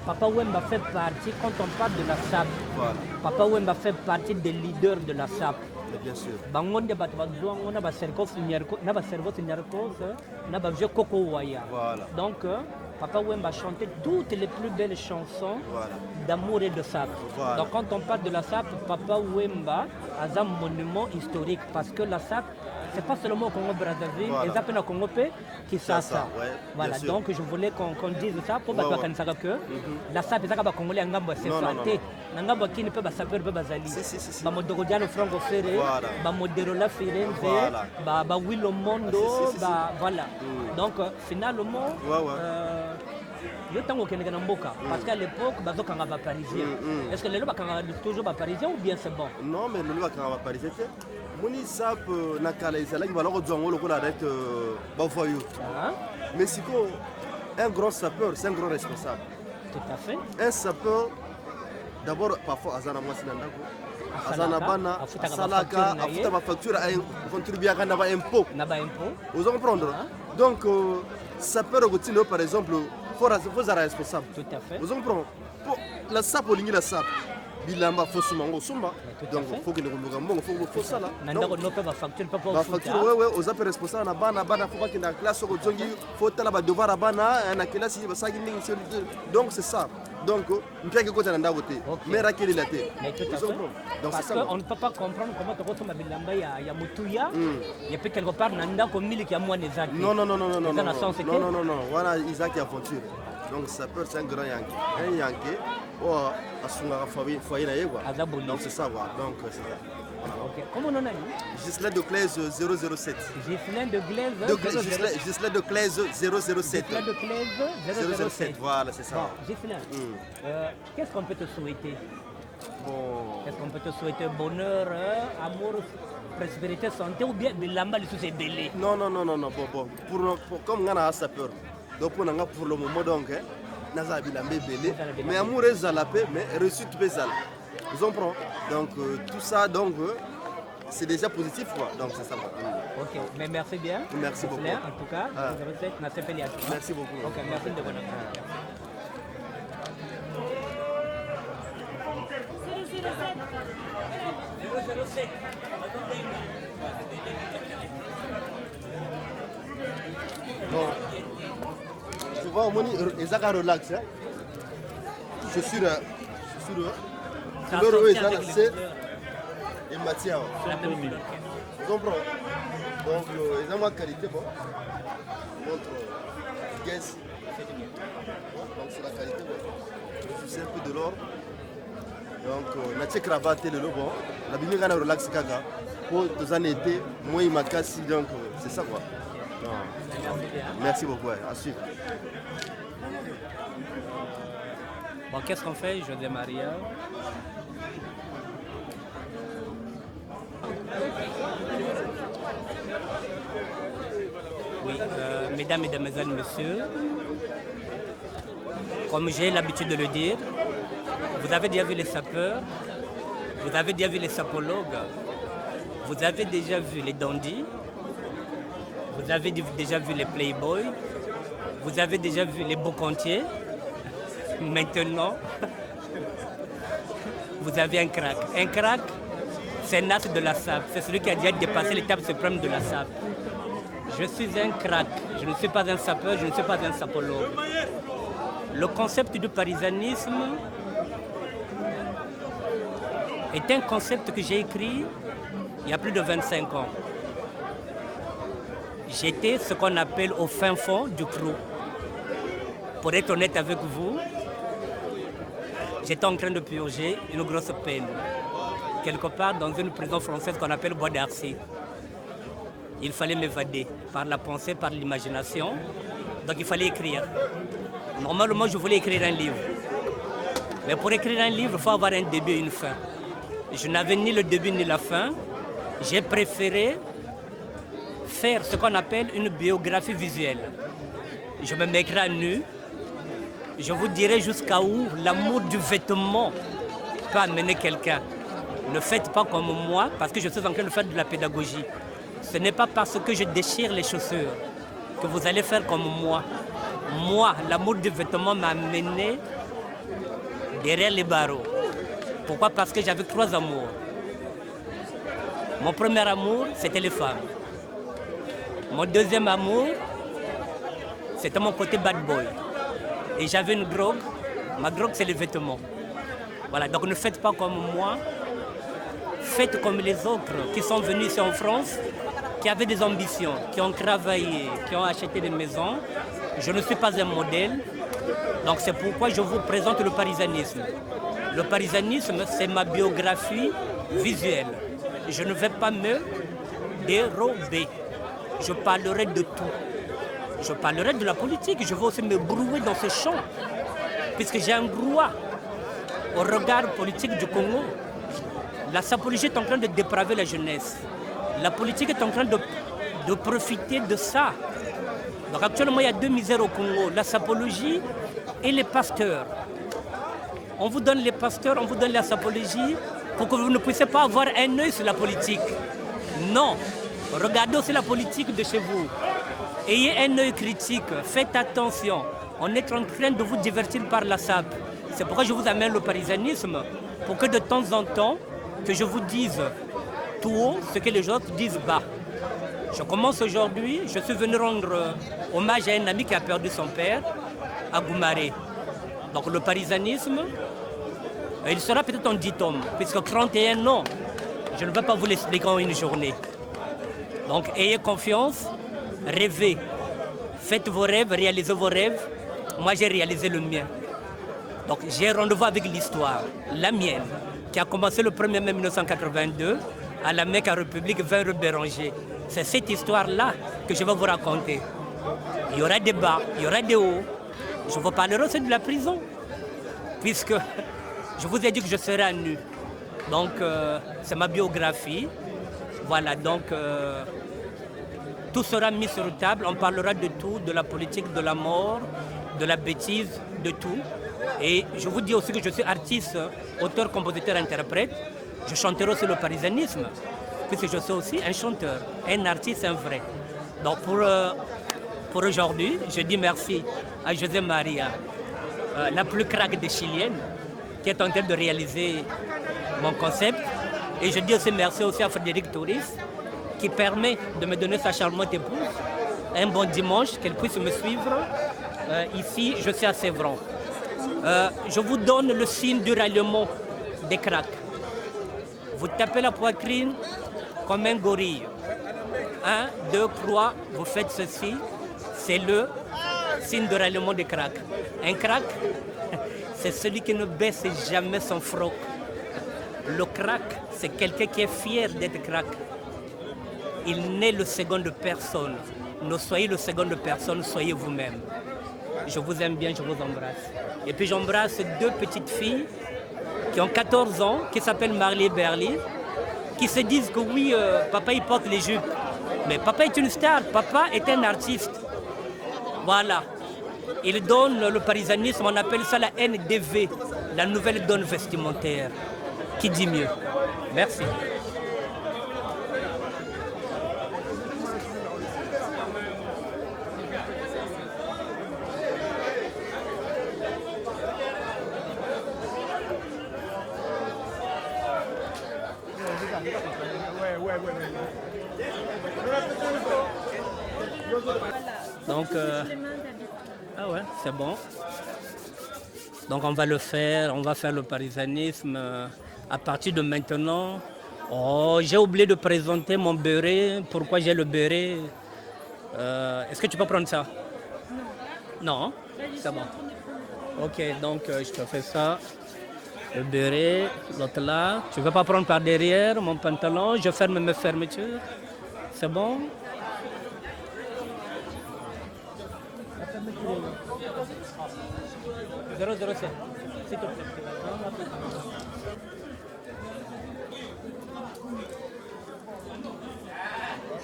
Papa Wemba fait partie quand on parle de la SAP. Voilà. Papa Wemba fait partie des leaders de la SAP. Bien sûr. Bangonde batwa on a ba cerveau signarko na ba cerveau signarko na ba vieux coco waya. Voilà. Donc Papa Wemba chantait toutes les plus belles chansons d'amour et de SAP. Voilà. Donc quand on parle de la SAP, Papa Wemba a un monument historique parce que la SAP, c'est pas seulement au Congo-Brazzaville, ils appellent le Congo qui ça. Voilà, donc je voulais qu'on dise ça pour que la SAP, c'est un Congolais c'est flatté. Nangamba qui ne peut pas saper peut bazali. Ba modogodiano franco ferré, ba moderola firenze, ba Willow Mondo, voilà. Donc finalement yo tango keneka na mboka parce qu'à l'époque bazokanga ba parisien. Est-ce que les loba kanga toujours ba parisien ou bien c'est bon? Non mais les loba kanga ba parisien. Moni sap na kala izala ki baloko dzongo lokola avec ba voyou. Mais siko un grand sapeur, c'est un grand responsable. Tout à fait. Un sapeur d'abord parfois azana mwasi na ndako. Azana bana, salaka, afuta ba facture a contribuer à na ba impôt. Na ba impôt. Vous comprendre? Donc sapeur gotino par exemple faut être responsable. Tout à fait. Vous comprenez? La SAP, la SAP. bilamba faut sumango sumba donc faut que le mbongo faut ça là nandako nope ba facture papa ba facture ouais aux appels responsables na bana faut pas qu'il na classe ko zongi faut tala ba devoir bana na classe ba sagi ndingi donc c'est ça donc mpia ke kota ndako te mais rakeli la te donc c'est ça on ne peut pas comprendre comment tu ressens bilamba ya mutuya il y a peut quelque part nandako miliki ya mwana ezaki non voilà Isaac aventure donc ça peut être un grand yanké oh asunga foyer na yegwa donc c'est ça quoi donc c'est ça. OK comment on a dit Gislain de Claise 007 Gislain de Claise 007 Gislain de Claise 007 Gislain de Claise 007 voilà c'est ça bon Gislain qu'est-ce qu'on peut te souhaiter qu'est-ce qu'on peut te souhaiter bonheur amour prospérité santé ou bien bilamba les sous belé non bon pour comme ngana a peur donc pour le moment donc naza bilamba belé mais amour ezala pe mais réussite bezala vous comprenez donc tout ça donc c'est déjà positif quoi donc c'est ça. OK mais merci bien merci beaucoup en tout cas merci beaucoup OK merci de bonne bon tu vois au moins ils ont relax hein je suis là couleur c'est et matière vous comprenez donc ils ont ma qualité bon montre guess donc c'est la qualité bon c'est un peu de l'or donc na tchek cravate le bon la bimi kana relax kaka pour tous en été moi il m'a cassé donc c'est ça quoi non. Merci beaucoup à suivre. Bon, qu'est-ce qu'on fait, José Maria? Oui, mesdames, mesdemoiselles, messieurs, comme j'ai l'habitude de le dire, vous avez déjà vu les sapeurs, vous avez déjà vu les sapologues, vous avez déjà vu les dandys, vous avez déjà vu les playboys, vous avez déjà vu les beaux comptiers. Maintenant, vous avez un crack. Un crack, c'est un as de la SAP. C'est celui qui a déjà dépassé l'étape suprême de la SAP. Je suis un crack. Je ne suis pas un sapeur, je ne suis pas un sapologue. Le concept du parisanisme est un concept que j'ai écrit il y a plus de 25 ans. J'étais ce qu'on appelle au fin fond du crew. Pour être honnête avec vous, j'étais en train de purger une grosse peine. Quelque part dans une prison française qu'on appelle Bois d'Arcy. Il fallait m'évader par la pensée, par l'imagination. Donc il fallait écrire. Normalement, je voulais écrire un livre. Mais pour écrire un livre, il faut avoir un début et une fin. Je n'avais ni le début ni la fin. J'ai préféré faire ce qu'on appelle une biographie visuelle. Je me mettrai à nu. Je vous dirai jusqu'à où l'amour du vêtement peut amener quelqu'un. Ne faites pas comme moi, parce que je suis en train de faire de la pédagogie. Ce n'est pas parce que je déchire les chaussures que vous allez faire comme moi. Moi, l'amour du vêtement m'a amené derrière les barreaux. Pourquoi? Parce que j'avais 3 amours. Mon premier amour, c'était les femmes. Mon deuxième amour, c'était mon côté bad boy. Et j'avais une drogue. Ma drogue, c'est les vêtements. Voilà, donc ne faites pas comme moi. Faites comme les autres qui sont venus ici en France, qui avaient des ambitions, qui ont travaillé, qui ont acheté des maisons. Je ne suis pas un modèle. Donc c'est pourquoi je vous présente le parisanisme. Le parisanisme, c'est ma biographie visuelle. Je ne vais pas me dérober. Je parlerai de tout. Je parlerai de la politique. Je vais aussi me brouer dans ce champ. Puisque j'ai un droit au regard politique du Congo. La sapologie est en train de dépraver la jeunesse. La politique est en train de profiter de ça. Donc actuellement, il y a 2 misères au Congo. La sapologie et les pasteurs. On vous donne les pasteurs, on vous donne la sapologie pour que vous ne puissiez pas avoir un œil sur la politique. Non. Regardez aussi la politique de chez vous. Ayez un œil critique. Faites attention. On est en train de vous divertir par la SAP. C'est pourquoi je vous amène le parisanisme. pour que de temps en temps, que je vous dise tout haut ce que les autres disent bas. Je commence aujourd'hui, je suis venu rendre hommage à un ami qui a perdu son père à Goumaré. Donc le parisanisme, il sera peut-être en 10 tomes, puisque 31 ans, je ne vais pas vous l'expliquer en une journée. Donc ayez confiance, rêvez, faites vos rêves, réalisez vos rêves. Moi j'ai réalisé le mien. Donc j'ai rendez-vous avec l'histoire, la mienne, qui a commencé le 1er mai 1982 à la Mecque République 20 rue Béranger. C'est cette histoire-là que je vais vous raconter. Il y aura des bas, il y aura des hauts. Je vous parlerai aussi de la prison, puisque je vous ai dit que je serai à nu. Donc c'est ma biographie. Voilà, donc tout sera mis sur la table. On parlera de tout, de la politique, de la mort, de la bêtise, de tout. Et je vous dis aussi que je suis artiste, auteur, compositeur, interprète. Je chanterai aussi le parisanisme, puisque je suis aussi un chanteur, un artiste, un vrai. Donc pour aujourd'hui, je dis merci à José Maria, la plus craque des Chiliennes, qui est en train de réaliser mon concept. Et je dis aussi merci aussi à Frédéric Touris, qui permet de me donner sa charmante épouse. Un bon dimanche, qu'elle puisse me suivre. Ici, je suis à Sévran. Je vous donne le signe du ralliement des cracks. Vous tapez la poitrine comme un gorille. 1, 2, 3, vous faites ceci. C'est le signe de ralliement des cracks. Un crack, c'est celui qui ne baisse jamais son froc. Le crack, c'est quelqu'un qui est fier d'être crack. Il n'est le second de personne. Ne soyez le second de personne, soyez vous-même. Je vous aime bien, je vous embrasse. Et puis j'embrasse 2 petites filles qui ont 14 ans, qui s'appellent Marley et Berly, qui se disent que oui, papa il porte les jupes. Mais papa est une star, papa est un artiste. Voilà. Il donne le parisanisme, on appelle ça la NDV, la nouvelle donne vestimentaire. Qui dit mieux? Merci. Donc, ah ouais, c'est bon. Donc on va le faire, on va faire le parisanisme à partir de maintenant. Oh, j'ai oublié de présenter mon béret. Pourquoi j'ai le béret? Est-ce que tu peux prendre ça? Non, c'est bon. Ok, donc je te fais ça. Le béret, l'autre là. Tu ne veux pas prendre par derrière mon pantalon? Je ferme mes fermetures. C'est bon? « 007, s'il te plaît.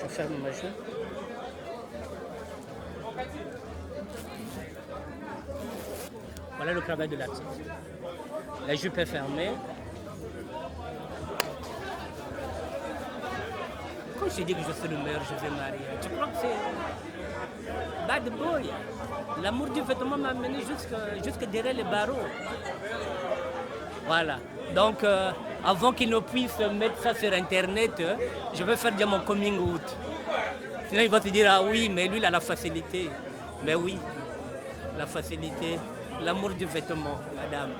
Je ferme ma jupe. Voilà le travail de l'artiste. La jupe est fermée. Quand je dis que je suis le meilleur José Maria, tu crois que c'est bad boy? L'amour du vêtement m'a amené jusque derrière les barreaux. Voilà. Donc, avant qu'il ne puisse mettre ça sur Internet, je vais faire déjà mon coming out. Sinon, il va te dire, ah oui, mais lui, il a la facilité. Mais oui, la facilité, l'amour du vêtement, madame.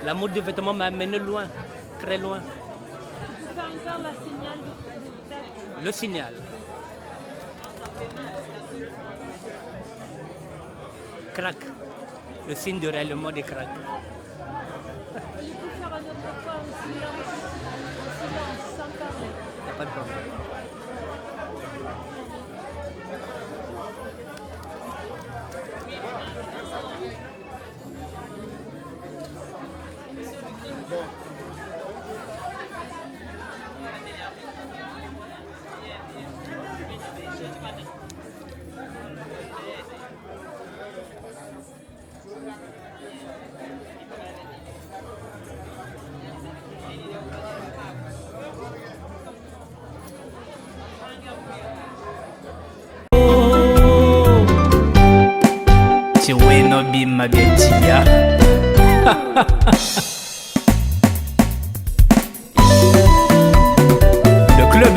L'amour du vêtement m'a amené loin, très loin. Le signal. Crack, le signe de règlement des cracks. Il n'y a pas de problème. Chiweno bima betia.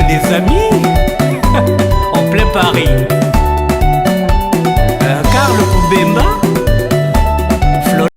des amis en plein Paris.